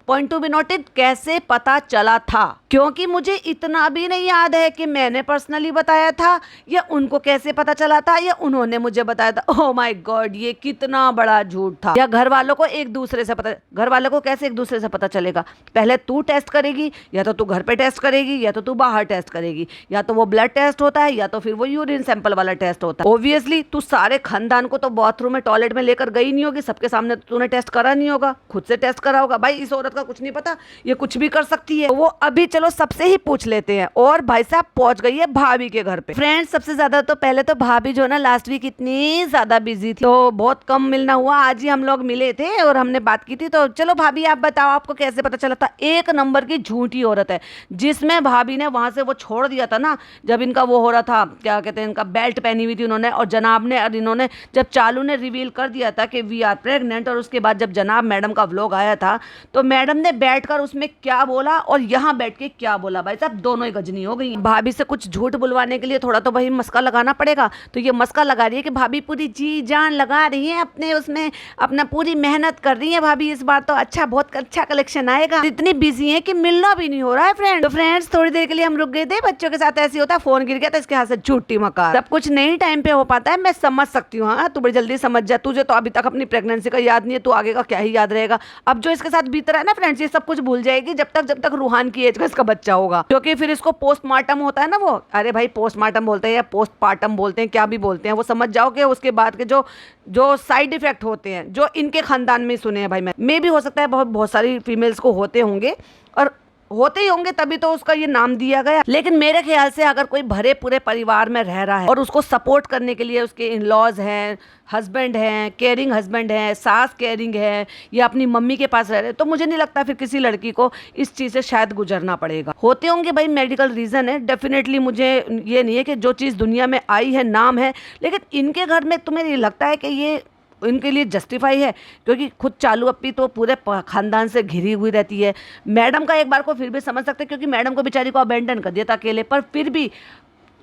पॉइंट टू बी नोटेड, कैसे पता चला था। क्योंकि मुझे इतना भी नहीं याद है कि मैंने पर्सनली बताया था या उनको कैसे पता चला था या उन्होंने मुझे बताया था। ओह माय गॉड, ये कितना बड़ा झूठ था। या घर वालों को एक दूसरे से पता, घर वालों को कैसे एक दूसरे से पता चलेगा। पहले तू टेस्ट करेगी, या तो तू घर पे टेस्ट करेगी, या तो तू बाहर टेस्ट करेगी, या तो वो ब्लड टेस्ट होता है, या तो फिर वो यूरिन सैंपल वाला टेस्ट होता है। ऑब्वियसली तू सारे खानदान को तो बाथरूम में, टॉयलेट में लेकर गई नहीं होगी, सबके सामने तो तूने टेस्ट करा नहीं होगा, खुद से टेस्ट करा होगा। भाई इस औरत का कुछ नहीं पता, ये कुछ भी कर सकती है। वो अभी चलो सबसे ही पूछ लेते हैं। और भाई साहब पहुंच गई है भाभी के घर पे। फ्रेंड्स सबसे ज्यादा तो पहले तो भाभी जो है ना लास्ट वीक इतनी ज्यादा बिजी थी तो बहुत कम मिलना हुआ। आज ही हम लोग मिले थे और हमने बात की थी। तो चलो भाभी आप बताओ आपको कैसे पता चला था। एक नंबर की झूठी औरत है, जिसमें भाभी ने वहां से वो छोड़ दिया था ना, जब इनका वो हो रहा था, क्या कहते हैं, इनका बेल्ट पहनी हुई थी उन्होंने, और जनाब ने और इन्होंने जब चालू ने रिवील कर दिया था कि वी आर प्रेग्नेंट, और उसके बाद जब जनाब मैडम का व्लॉग आया था तो मैडम ने बैठकर उसमें क्या बोला और यहाँ बैठ के क्या बोला, भाई साहब दोनों ही गजनी हो गई। भाभी से कुछ झूठ बुलवाने के लिए थोड़ा तो भाई मस्का लगाना पड़ेगा। तो ये मस्का लगा रही है कि भाभी पूरी जी जान लगा रही है अपने उसमें, अपना पूरी मेहनत कर रही है भाभी, इस बार तो अच्छा, बहुत अच्छा कलेक्शन आएगा। इतनी बिजी है कि मिलना भी नहीं हो रहा है फ्रेंड। तो फ्रेंड्स थोड़ी देर के लिए हम रुक गए थे, बच्चों के साथ ऐसे होता है, फोन गिर गया तो इसके हाथ से झूठी मकार। सब कुछ नहीं टाइम पे हो पाता है, मैं समझ सकती हूँ। हाँ तू बड़ी जल्दी समझ जा, तुझे तो अभी तक अपनी प्रेगनेंसी का याद नहीं है, तू आगे का क्या ही याद रहेगा। अब जो इसके साथ बीत रहा है ना फ्रेंड्स, ये सब कुछ भूल जाएगी जब तक रूहान की एज का इसका बच्चा होगा। क्योंकि फिर इसको पोस्टमार्टम होता है ना, वो अरे भाई पोस्टमार्टम बोलते हैं या पोस्टपार्टम बोलते हैं, क्या भी बोलते हैं, वो समझ जाओ कि उसके बाद के जो साइड इफेक्ट होते हैं जो इनके खानदान में सुने हैं। भाई मैं भी हो सकता है बहुत सारी फीमेल्स को होते होंगे और होते ही होंगे, तभी तो उसका ये नाम दिया गया। लेकिन मेरे ख्याल से अगर कोई भरे पूरे परिवार में रह रहा है और उसको सपोर्ट करने के लिए उसके इन लॉज हैं, हस्बैंड हैं, केयरिंग हस्बैंड हैं, सास केयरिंग है, या अपनी मम्मी के पास रह रहे, तो मुझे नहीं लगता फिर किसी लड़की को इस चीज़ से शायद गुजरना पड़ेगा। होते होंगे भाई मेडिकल रीज़न है, डेफिनेटली मुझे ये नहीं है कि जो चीज़ दुनिया में आई है नाम है, लेकिन इनके घर में तुम्हें ये लगता है कि ये इनके लिए जस्टिफाई है। क्योंकि खुद चालू अपी तो पूरे खानदान से घिरी हुई रहती है। मैडम का एक बार को फिर भी समझ सकते क्योंकि मैडम को बेचारी को अबेंडन कर दिया था अकेले, पर फिर भी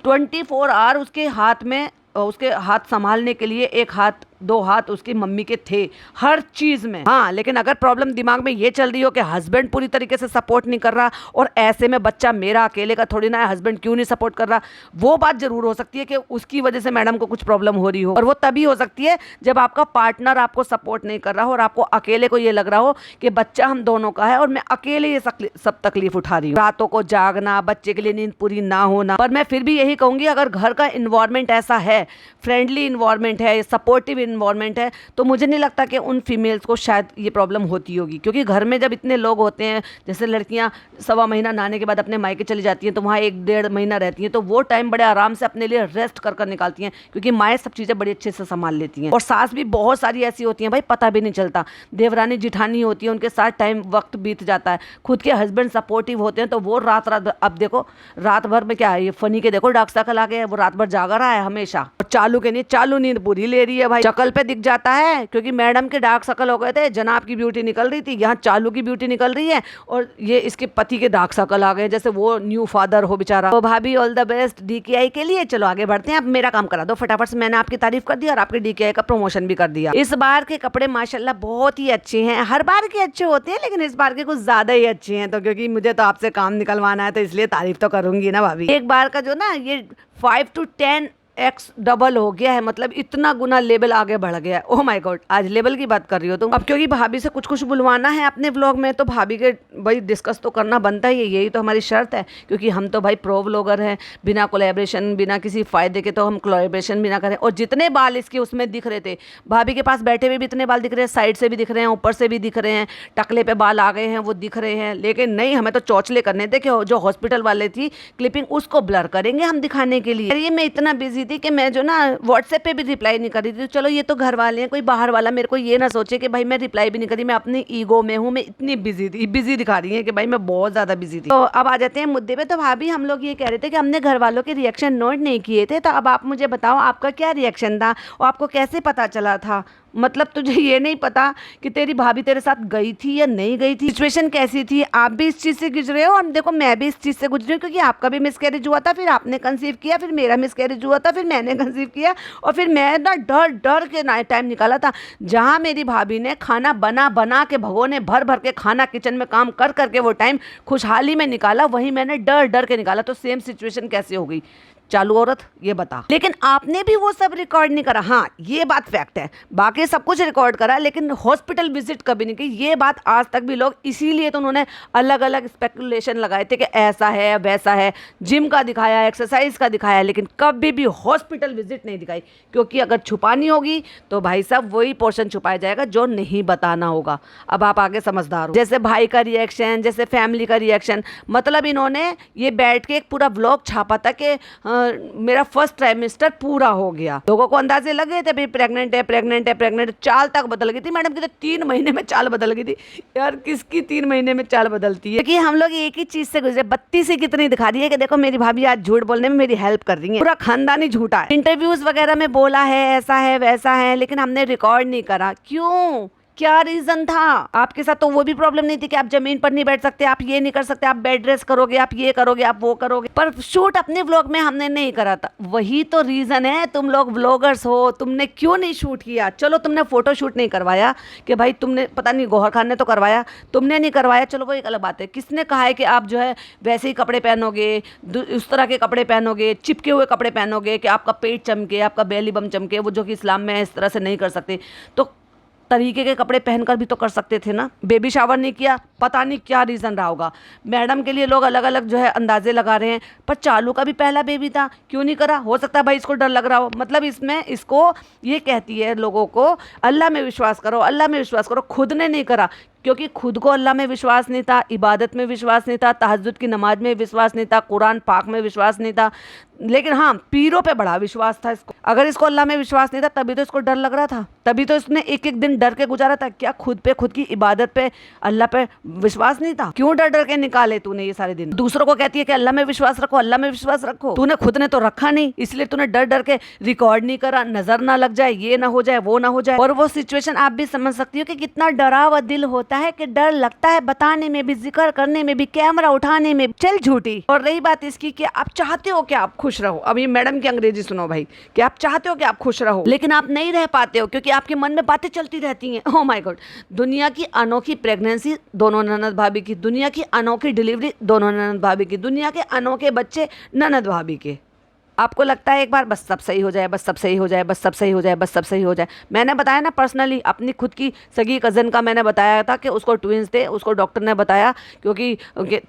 24 आवर उसके हाथ में, उसके हाथ संभालने के लिए एक हाथ, दो हाथ उसकी मम्मी के थे हर चीज में। हाँ लेकिन अगर प्रॉब्लम दिमाग में ये चल रही हो कि हस्बैंड पूरी तरीके से सपोर्ट नहीं कर रहा और ऐसे में बच्चा मेरा अकेले का थोड़ी ना है, हस्बैंड क्यों नहीं सपोर्ट कर रहा, वो बात जरूर हो सकती है कि उसकी वजह से मैडम को कुछ प्रॉब्लम हो रही हो। और वो तभी हो सकती है जब आपका पार्टनर आपको सपोर्ट नहीं कर रहा हो और आपको अकेले को ये लग रहा हो कि बच्चा हम दोनों का है और मैं अकेले ये सब तकलीफ उठा रही हूँ। रातों को जागना, बच्चे के लिए नींद पूरी ना होना। पर मैं फिर भी यही कहूंगी अगर घर का इन्वायरमेंट ऐसा है, फ्रेंडली इन्वायरमेंट है, सपोर्टिव इन्वायरमेंट है, तो मुझे नहीं लगता कि उन फीमेल्स को शायद ये प्रॉब्लम होती होगी। क्योंकि घर में जब इतने लोग होते हैं, जैसे लड़कियां 1.25 महीना नहाने के बाद अपने मायके चली जाती हैं तो वहाँ 1-1.5 महीना रहती हैं, तो वो टाइम बड़े आराम से अपने लिए रेस्ट कर निकालती हैं क्योंकि माएँ सब चीज़ें बड़ी अच्छे से संभाल लेती हैं। और सास भी बहुत सारी ऐसी होती हैं भाई, पता भी नहीं चलता, देवरानी जिठानी होती है, उनके साथ टाइम वक्त बीत जाता है। खुद के हस्बैंड सपोर्टिव होते हैं तो वो रात अब देखो रात भर में क्या है, ये फनी के देखो डार्क सर्कल आ गए, वो रात भर जागा रहा है हमेशा। और चालू के नहीं, चालू नींद पूरी ले रही है भाई, शक्ल पे दिख जाता है क्योंकि मैडम के डार्क सर्कल हो गए थे, जनाब की ब्यूटी निकल रही थी, यहाँ चालू की ब्यूटी निकल रही है और ये इसके पति के डार्क सर्कल आ गए, जैसे वो न्यू फादर हो बेचारा। तो भाभी ऑल द बेस्ट DKI के लिए। चलो आगे बढ़ते हैं, अब मेरा काम करा दो फटाफट से। मैंने आपकी तारीफ कर दी और आपके DKI का प्रमोशन भी कर दिया। इस बार के कपड़े माशाल्लाह बहुत ही अच्छे हैं, हर बार के अच्छे होते हैं लेकिन इस बार के कुछ ज्यादा ही अच्छे हैं। तो क्योंकि मुझे तो आपसे काम निकलवाना है तो इसलिए तारीफ तो करूंगी ना भाभी। एक बार का जो ना ये 5 to 10 एक्स डबल हो गया है, मतलब इतना गुना लेवल आगे बढ़ गया है। ओह माय गॉड, आज लेवल की बात कर रही हो तुम। अब क्योंकि भाभी से कुछ कुछ बुलवाना है अपने व्लॉग में, तो भाभी के भाई डिस्कस तो करना बनता ही है, यही तो हमारी शर्त है, क्योंकि हम तो भाई प्रो व्लॉगर हैं, बिना कोलैबोरेशन बिना किसी फायदे के तो हम कोलैबोरेशन भी ना करें। और जितने बाल इसके उसमें दिख रहे थे, भाभी के पास बैठे हुए भी इतने बाल दिख रहे हैं, साइड से भी दिख रहे हैं, ऊपर से भी दिख रहे हैं, टकले पे बाल आ गए हैं वो दिख रहे हैं, लेकिन नहीं, हमें तो चौचले करने थे कि जो हॉस्पिटल वाले थी क्लिपिंग उसको ब्लर करेंगे हम दिखाने के लिए। ये मैं इतना बिजी थी कि मैं जो ना व्हाट्सएप पे भी रिप्लाई नहीं कर रही थी। चलो ये तो घर वाले हैं, कोई बाहर वाला मेरे को ये ना सोचे कि भाई मैं रिप्लाई भी नहीं करी, मैं अपनी ईगो में हूँ, मैं इतनी बिजी थी, बिजी दिखा रही है कि भाई मैं बहुत ज़्यादा बिजी थी। तो अब आ जाते हैं मुद्दे पे। तो भाभी हम लोग ये कह रहे थे कि हमने घर वालों के रिएक्शन नोट नहीं किए थे, तो अब आप मुझे बताओ आपका क्या रिएक्शन था और आपको कैसे पता चला था? मतलब तुझे ये नहीं पता कि तेरी भाभी तेरे साथ गई थी या नहीं गई थी, सिचुएशन कैसी थी? आप भी इस चीज़ से गुजरे हो और देखो मैं भी इस चीज़ से गुजरी हूँ, क्योंकि आपका भी मिसकैरेज हुआ था, फिर आपने कंसीव किया, फिर मेरा मिसकैरेज हुआ था, फिर मैंने कंसीव किया, और फिर मैं ना डर डर के टाइम निकाला था। जहाँ मेरी भाभी ने खाना बना बना के, भगोने भर भर के खाना किचन में काम कर करके वो टाइम खुशहाली में निकाला, वहीं मैंने डर डर के निकाला। तो सेम सिचुएशन कैसे हो गई चालू औरत, ये बता। लेकिन आपने भी वो सब रिकॉर्ड नहीं करा। हाँ, ये बात फैक्ट है, बाकी सब कुछ रिकॉर्ड करा, लेकिन हॉस्पिटल विजिट कभी नहीं की। ये बात आज तक भी लोग, इसीलिए तो उन्होंने अलग अलग स्पेकुलेशन लगाए थे कि ऐसा है वैसा है, जिम का दिखाया, एक्सरसाइज का दिखाया, लेकिन कभी भी हॉस्पिटल विजिट नहीं दिखाई, क्योंकि अगर छुपानी होगी तो भाई साहब वही पोर्शन छुपाया जाएगा जो नहीं बताना होगा। अब आप आगे समझदार हो। जैसे भाई का रिएक्शन, जैसे फैमिली का रिएक्शन, मतलब इन्होंने ये बैठ के एक पूरा व्लॉग छापा था कि मेरा फर्स्ट ट्राइमेस्टर पूरा हो गया। लोगों को अंदाजे लगे थे भाई प्रेग्नेंट है, प्रेग्नेंट है, प्रेग्नेंट। चाल तक बदल गई थी मैडम की, तो 3 महीने में चाल बदल गई थी। यार किसकी 3 महीने में चाल बदलती है? क्योंकि हम लोग एक ही चीज से गुजरे, बत्ती से कितनी दिखा रही है कि देखो मेरी भाभी आज झूठ बोलने में मेरी हेल्प कर रही है। पूरा खानदानी झूठा है, इंटरव्यूज वगैरह में बोला है ऐसा है वैसा है, लेकिन हमने रिकॉर्ड नहीं करा। क्यों? क्या रीजन था? आपके साथ तो वो भी प्रॉब्लम नहीं थी कि आप जमीन पर नहीं बैठ सकते, आप ये नहीं कर सकते, आप बेड रेस्ट करोगे, आप ये करोगे, आप वो करोगे, पर शूट अपने व्लॉग में हमने नहीं करा था। वही तो रीजन है, तुम लोग व्लॉगर्स हो, तुमने क्यों नहीं शूट किया? चलो तुमने फोटो शूट नहीं करवाया कि भाई तुमने पता नहीं गौहर खान ने तो करवाया, तुमने नहीं करवाया, चलो वो एक अलग बात है। किसने कहा है कि आप जो है वैसे ही कपड़े पहनोगे, उस तरह के कपड़े पहनोगे, चिपके हुए कपड़े पहनोगे कि आपका पेट चमके, आपका बेली बम चमके, वो जो कि इस्लाम में इस तरह से नहीं कर सकते। तो तरीके के कपड़े पहनकर भी तो कर सकते थे ना। बेबी शावर नहीं किया, पता नहीं क्या रीज़न रहा होगा। मैडम के लिए लोग अलग अलग जो है अंदाजे लगा रहे हैं, पर चालू का भी पहला बेबी था, क्यों नहीं करा? हो सकता है भाई इसको डर लग रहा हो। मतलब इसमें इसको ये कहती है लोगों को अल्लाह में विश्वास करो, अल्लाह में विश्वास करो। खुद ने नहीं करा, क्योंकि खुद को अल्लाह में विश्वास नहीं था, इबादत में विश्वास नहीं था, तहज्जुद की नमाज में विश्वास नहीं था, कुरान पाक में विश्वास नहीं था, लेकिन हाँ पीरों पे बड़ा विश्वास था इसको। अगर इसको अल्लाह में विश्वास नहीं था तभी तो इसको डर लग रहा था, तभी तो इसने एक एक दिन डर के गुजारा था। क्या खुद पे, खुद की इबादत पे, अल्लाह पे विश्वास नहीं था? क्यों डर डर के निकाले तूने ये सारे दिन? दूसरों को कहती है कि अल्लाह में विश्वास रखो, अल्लाह में विश्वास रखो, तूने खुद ने तो रखा नहीं, इसलिए तूने डर डर के रिकॉर्ड नहीं करा, नजर ना लग जाए, ये ना हो जाए, वो ना हो जाए। और वो सिचुएशन आप भी समझ सकती हो कि कितना डरा हुआ दिल होता है, कि डर लगता है बताने में भी, जिक्र करने में भी, कैमरा उठाने में। चल झूठी। और रही बात इसकी कि आप चाहते हो कि आप खुश रहो, अब ये मैडम की अंग्रेजी सुनो भाई, कि आप चाहते हो कि आप खुश रहो, लेकिन आप नहीं रह पाते हो, क्योंकि आपके मन में बातें चलती रहती हैं। ओह माय गॉड, दुनिया की अनोखी प्रेगनेंसी दोनों ननद भाभी की, दुनिया की अनोखी डिलीवरी दोनों ननद भाभी की, दुनिया के अनोखे बच्चे ननद भाभी के। आपको लगता है एक बार बस सब सही हो जाए, बस सब सही हो जाए, बस सब सही हो जाए, बस सब सही हो जाए। मैंने बताया ना पर्सनली, अपनी खुद की सगी कज़न का मैंने बताया था कि उसको ट्विंस थे, उसको डॉक्टर ने बताया, क्योंकि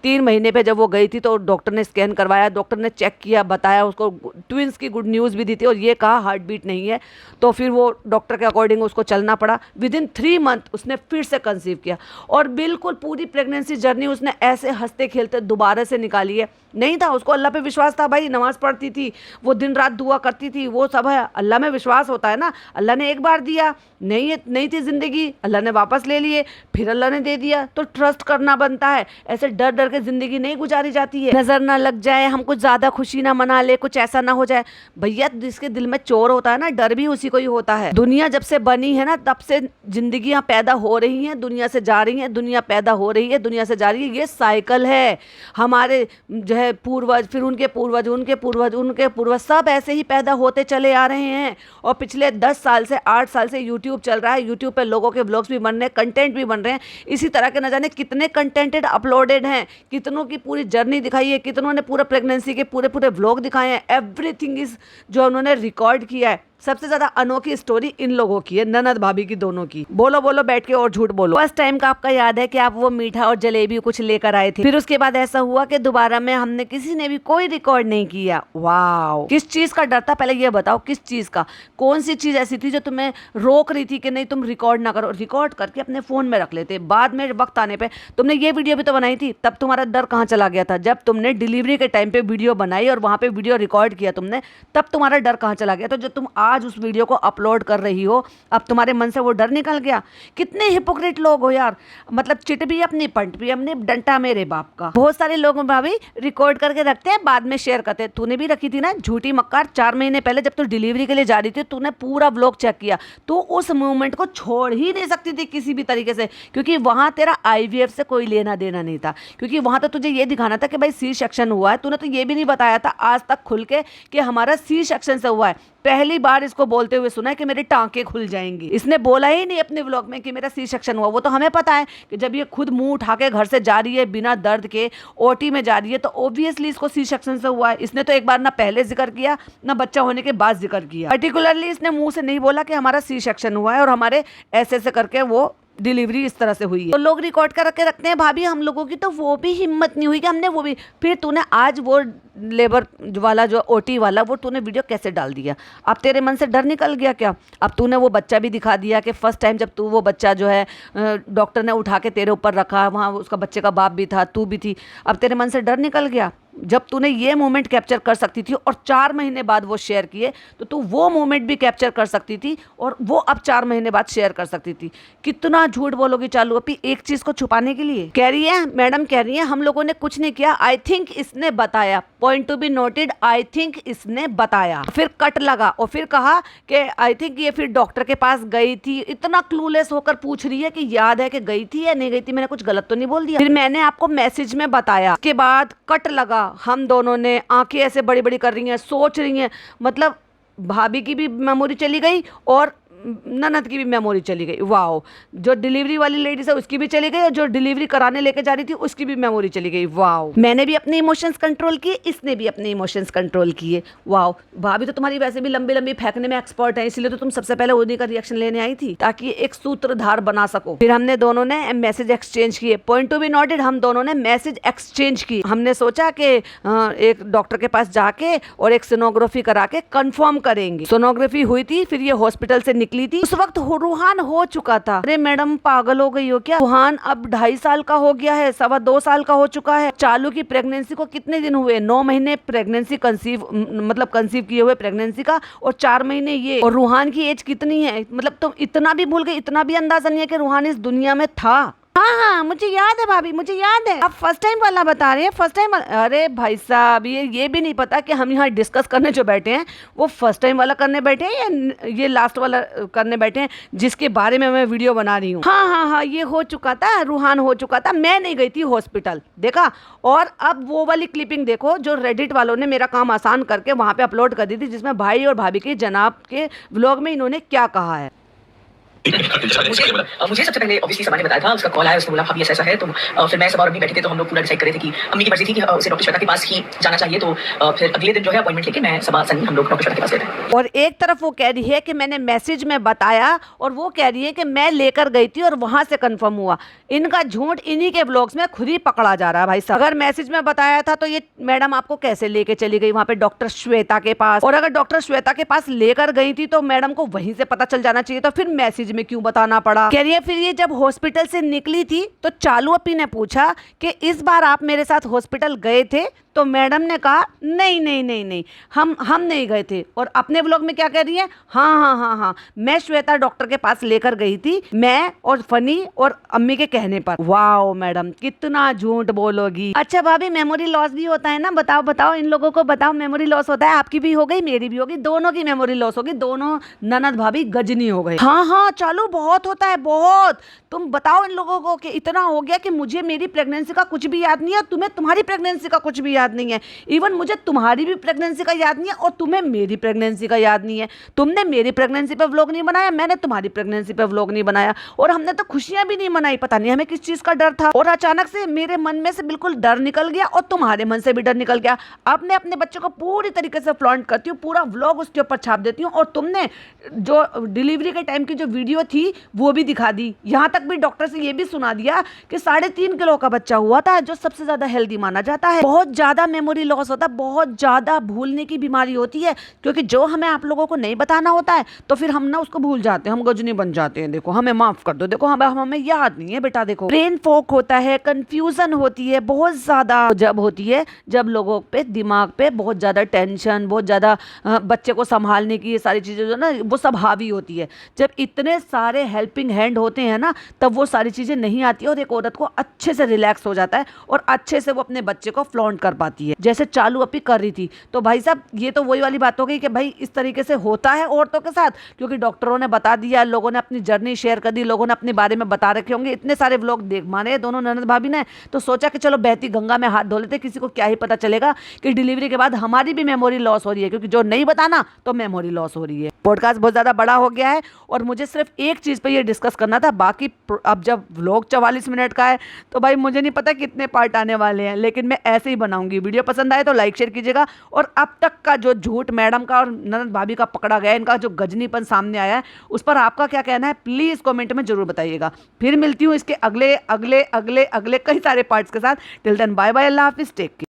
3 महीने पे जब वो गई थी तो डॉक्टर ने स्कैन करवाया, डॉक्टर ने चेक किया, बताया उसको, ट्विंस की गुड न्यूज़ भी दी थी और ये कहा हार्ट बीट नहीं है। तो फिर वो डॉक्टर के अकॉर्डिंग उसको चलना पड़ा। विदिन 3 मंथ उसने फिर से कंसीव किया, और बिल्कुल पूरी प्रेगनेंसी जर्नी उसने ऐसे हंसते खेलते दोबारा से निकाली है। नहीं था, उसको अल्लाह पे विश्वास था भाई, नमाज़ पढ़ती थी, वो दिन रात दुआ करती थी, वो सब है। अल्लाह में विश्वास होता है ना, अल्लाह ने एक बार दिया, नहीं थी ज़िंदगी, अल्लाह ने वापस ले लिए, फिर अल्लाह ने दे दिया, तो ट्रस्ट करना बनता है। ऐसे डर डर के ज़िंदगी नहीं गुजारी जाती है। नज़र ना लग जाए, हम कुछ ज़्यादा खुशी ना मना ले, कुछ ऐसा ना हो जाए। भैया जिसके दिल में चोर होता है ना, डर भी उसी को ही होता है। दुनिया जब से बनी है ना, तब से जिंदगियाँ पैदा हो रही हैं, दुनिया से जा रही हैं, दुनिया पैदा हो रही है, दुनिया से जा रही है। ये साइकिल है। हमारे जो है पूर्वज, फिर उनके पूर्वज, उनके पूर्वज, उनके के पूर्वज सब ऐसे ही पैदा होते चले आ रहे हैं। और पिछले 10 साल से 8 साल से यूट्यूब चल रहा है, यूट्यूब पे लोगों के व्लॉग्स भी बन रहे हैं, कंटेंट भी बन रहे हैं। इसी तरह के न जाने कितने कंटेंटेड अपलोडेड हैं, कितनों की पूरी जर्नी दिखाई है, कितनों ने पूरा प्रेगनेंसी के पूरे पूरे व्लॉग दिखाए हैं। एवरीथिंग इज जो उन्होंने रिकॉर्ड किया है। सबसे ज्यादा अनोखी स्टोरी इन लोगों की है, ननद भाभी की दोनों की। बोलो बोलो बैठ के और झूठ बोलो। फर्स्ट टाइम का आपका याद है कि आप वो मीठा और जलेबी कुछ लेकर आए थे, फिर उसके बाद ऐसा हुआ कि दोबारा में हमने किसी ने भी कोई रिकॉर्ड नहीं किया। वाओ, किस चीज का डर था पहले ये बताओ, किस चीज का? कौन सी चीज ऐसी थी जो तुम्हें रोक रही थी कि नहीं तुम रिकॉर्ड ना करो? रिकॉर्ड करके अपने फोन में रख लेते, बाद में वक्त आने पे। तुमने ये वीडियो भी तो बनाई थी, तब तुम्हारा डर कहाँ चला गया था? जब तुमने डिलीवरी के टाइम पे वीडियो बनाई और वहां पे वीडियो रिकॉर्ड किया तुमने, तब तुम्हारा डर कहाँ चला गया? तो जो तुम आज उस वीडियो को अपलोड कर रही हो, अब तुम्हारे मन से वो डर निकल गया? कितने हिपोक्रेट लोग हो यार, मतलब चिट भी अपनी पंट भी अपनी, डंटा मेरे बाप का। बहुत सारे लोग भाभी रिकॉर्ड करके रखते हैं, बाद में शेयर करते हैं। तूने भी रखी थी ना झूठी मक्कार, 4 महीने पहले जब तू डिलीवरी के लिए जा रही थी, तूने पूरा व्लॉग चेक किया। तू उस मूवमेंट को छोड़ ही नहीं सकती थी किसी भी तरीके से, क्योंकि वहां तेरा IVF से कोई लेना देना नहीं था, क्योंकि वहां तो तुझे ये दिखाना था कि भाई C सेक्शन हुआ है। तूने तो ये भी नहीं बताया था आज तक खुल के कि हमारा C सेक्शन से हुआ है। पहली बार इसको बोलते हुए सुना है कि मेरे टांके खुल जाएंगी। इसने बोला ही नहीं अपने व्लॉग में कि मेरा C सेक्शन हुआ। वो तो हमें पता है कि जब ये खुद मुंह उठा के घर से जा रही है बिना दर्द के, OT में जा रही है, तो ऑब्वियसली इसको C सेक्शन से हुआ है। इसने तो एक बार ना पहले जिक्र किया ना बच्चा होने के बाद जिक्र किया। पर्टिकुलरली इसने मुंह से नहीं बोला कि हमारा C सेक्शन हुआ है और हमारे ऐसे करके वो डिलीवरी इस तरह से हुई है। तो लोग रिकॉर्ड करके रखते हैं भाभी, हम लोगों की तो वो भी हिम्मत नहीं हुई कि हमने वो भी। फिर तूने आज वो लेबर वाला जो OT वाला वो तूने वीडियो कैसे डाल दिया? अब तेरे मन से डर निकल गया क्या? अब तूने वो बच्चा भी दिखा दिया कि फर्स्ट टाइम जब तू वो बच्चा जो है डॉक्टर ने उठा के तेरे ऊपर रखा, वहाँ उसका बच्चे का बाप भी था, तू भी थी। अब तेरे मन से डर निकल गया? जब तूने ये मोमेंट कैप्चर कर सकती थी और 4 महीने बाद वो शेयर किए, तो तू वो मोमेंट भी कैप्चर कर सकती थी और वो अब 4 महीने बाद शेयर कर सकती थी। कितना झूठ बोलोगी चालू अपी एक चीज को छुपाने के लिए? कह रही है मैडम, कह रही है हम लोगों ने कुछ नहीं किया, आई थिंक इसने बताया। Point to be noted, I think इसने बताया। फिर कट लगा और फिर कहा कि आई थिंक ये फिर डॉक्टर के पास गई थी। इतना क्लूलेस होकर पूछ रही है कि याद है कि गई थी या नहीं गई थी, मैंने कुछ गलत तो नहीं बोल दिया? फिर मैंने आपको मैसेज में बताया, उसके बाद कट लगा। हम दोनों ने आंखें ऐसे बड़ी बड़ी कर रही हैं, सोच रही हैं, मतलब भाभी की भी मेमोरी चली गई और ननद की भी मेमोरी चली गई। वाओ, जो डिलीवरी वाली लेडीज है उसकी भी चली गई और जो डिलीवरी कराने लेके जा रही थी उसकी भी मेमोरी चली गई। वाओ, मैंने भी अपने इमोशंस कंट्रोल किए, इसने भी अपने इमोशंस कंट्रोल किए। वाओ, भाभी तो तुम्हारी वैसे भी लंबी लंबी फेंकने में एक्सपर्ट है, इसलिए तो तुम सबसे पहले उन्हीं का रिएक्शन लेने आई थी ताकि एक सूत्रधार बना सको। फिर हमने दोनों ने मैसेज एक्सचेंज किए। पॉइंट टू बी नोटेड, हम दोनों ने मैसेज एक्सचेंज किए। हमने सोचा कि एक डॉक्टर के पास जाके और एक सोनोग्राफी करा के कंफर्म करेंगे। सोनोग्राफी हुई थी, फिर ये हॉस्पिटल से निकली थी। उस वक्त रूहान हो चुका था। अरे मैडम पागल हो गई हो क्या? रूहान अब 2.5 साल का हो गया है, 2.25 साल का हो चुका है। चालू की प्रेगनेंसी को कितने दिन हुए? 9 महीने प्रेगनेंसी कंसीव, मतलब कंसीव किए हुए प्रेगनेंसी का, और 4 महीने ये। और रूहान की एज कितनी है? मतलब तुम इतना भी भूल गए, इतना भी अंदाजा नहीं है कि रूहान इस दुनिया में था? हाँ, मुझे याद है भाभी, मुझे याद है। आप फर्स्ट टाइम वाला बता रहे हैं, फर्स्ट टाइम वाला। अरे भाई साहब, ये भी नहीं पता कि हम यहाँ डिस्कस करने जो बैठे हैं वो फर्स्ट टाइम वाला करने बैठे हैं या ये लास्ट वाला करने बैठे हैं जिसके बारे में मैं वीडियो बना रही हूँ। हाँ, ये हो चुका था, रूहान हो चुका था, मैं नहीं गई थी हॉस्पिटल, देखा। और अब वो वाली क्लिपिंग देखो जो रेडिट वालों ने मेरा काम आसान करके वहाँ पे अपलोड कर दी थी, जिसमें भाई और भाभी के जनाब के व्लॉग में इन्होंने क्या कहा है। मुझे सबसे पहले ऑब्वियसली समा ने बताया था, उसका कॉल आया, उसने बोला भाभी ऐसा है। तो फिर मैं सब और अम्मी बैठे थे, तो हम लोग पूरा डिसाइड कर रहे थे कि अम्मी की मर्जी थी कि उसे डॉक्टर श्वेता के पास ही जाना चाहिए। तो फिर अगले दिन जो है अपॉइंटमेंट लेके मैं सबा सनी हम लोग डॉक्टर श्वेता के पास गए थे। और एक तरफ वो कह रही है कि मैंने मैसेज में बताया और वो कह रही है कि मैं लेकर गई थी और वहां से कंफर्म हुआ। इनका झूठ इन्हीं के ब्लॉग्स में खुद ही पकड़ा जा रहा है भाई साहब। अगर मैसेज में बताया था तो ये मैडम आपको कैसे लेके चली गई वहां पे डॉक्टर श्वेता के पास? और अगर डॉक्टर श्वेता के पास लेकर गई थी तो मैडम को वहीं से पता चल जाना चाहिए, तो फिर मैसेज में क्यों बताना पड़ा? कह रही है फिर ये जब हॉस्पिटल से निकली थी तो चालू अपी ने पूछा कि इस बार आप मेरे साथ हॉस्पिटल गए थे? तो मैडम ने कहा नहीं, हम नहीं गए थे। और अपने व्लॉग में क्या कह रही है? हाँ, मैं श्वेता डॉक्टर के पास लेकर गई थी, मैं और फनी और अम्मी के कहने पर। वाओ मैडम, कितना झूठ बोलोगी। अच्छा भाभी, मेमोरी लॉस भी होता है ना? बताओ इन लोगों को बताओ, मेमोरी लॉस होता है? आपकी भी हो गई, मेरी भी होगी, दोनों की मेमोरी लॉस होगी, दोनों ननद भाभी गजनी हो गई। हाँ, चालू बहुत होता है, बहुत। तुम बताओ इन लोगों को कि इतना हो गया कि मुझे मेरी प्रेगनेंसी का कुछ भी याद नहीं है, तुम्हें तुम्हारी प्रेगनेंसी का कुछ भी याद नहीं है। इवन मुझे तुम्हारी भी प्रेगनेंसी का याद नहीं है और तुम्हें मेरी प्रेगनेंसी का याद नहीं है। तुमने मेरी प्रेगनेंसी पे व्लॉग नहीं बनाया, मैंने तुम्हारी प्रेगनेंसी पे व्लॉग नहीं बनाया, और हमने तो खुशियां भी नहीं मनाई। पता नहीं हमें किस चीज का डर था, और अचानक से मेरे मन में से बिल्कुल डर निकल गया और तुम्हारे मन से भी डर निकल गया। अब मैं अपने बच्चों को पूरी तरीके से फ्लॉन्ट करती हूँ, पूरा व्लॉग उसके ऊपर छाप देती हूँ, और तुमने जो डिलीवरी के टाइम की जो वीडियो थी वो भी दिखा दी। यहाँ तक भी डॉक्टर से ये भी सुना दिया कि 3.5 किलो का बच्चा हुआ था, जो सबसे ज्यादा हेल्दी माना जाता है। बहुत ज्यादा मेमोरी लॉस होता है, बहुत ज्यादा भूलने की बीमारी होती है, क्योंकि जो हमें आप लोगों को नहीं बताना होता है तो फिर हम ना उसको भूल जाते हैं, हम गजनी बन जाते हैं। देखो हमें माफ कर दो, देखो हमें याद नहीं है बेटा। देखो ब्रेन फॉग होता है, कंफ्यूजन होती है बहुत ज्यादा, जब होती है जब लोगों पे दिमाग पे बहुत ज्यादा टेंशन, बहुत ज्यादा बच्चे को संभालने की ये सारी चीजें जो ना वो सब हावी होती है। जब इतने सारे हेल्पिंग हैंड होते हैं ना, तब वो सारी चीजें नहीं आती और एक औरत को अच्छे से रिलैक्स हो जाता है और अच्छे से वो अपने बच्चे को फ्लॉन्ट कर पाती है, जैसे चालू अपी कर रही थी। तो भाई साहब ये तो वही वाली बात हो गई कि भाई इस तरीके से होता है औरतों के साथ, क्योंकि डॉक्टरों ने बता दिया, लोगों ने अपनी जर्नी शेयर कर दी, लोगों ने अपने बारे में बता रखे होंगे, इतने सारे व्लॉग देख माने दोनों ननद भाभी ने, तो सोचा कि चलो बहती गंगा में हाथ धो लेते। किसी को क्या ही पता चलेगा कि डिलीवरी के बाद हमारी भी मेमोरी लॉस हो रही है, क्योंकि जो नहीं बताना तो मेमोरी लॉस हो रही है। पॉडकास्ट बहुत ज्यादा बड़ा हो गया है और मुझे सिर्फ एक चीज पे ये डिस्कस करना था। बाकी अब जब व्लॉग 44 मिनट का है तो भाई मुझे नहीं पता कितने पार्ट आने वाले हैं, लेकिन मैं ऐसे ही बनाऊंगी। वीडियो पसंद आए तो लाइक शेयर कीजिएगा, और अब तक का जो झूठ मैडम का और ननद भाभी का पकड़ा गया, इनका जो गजनीपन सामने आया है, उस पर आपका क्या कहना है प्लीज कमेंट में जरूर बताइएगा। फिर मिलती हूँ इसके अगले अगले अगले अगले कई सारे पार्ट्स के साथ। टिल देन बाय बाय, अल्लाह हाफिज, टेक केयर।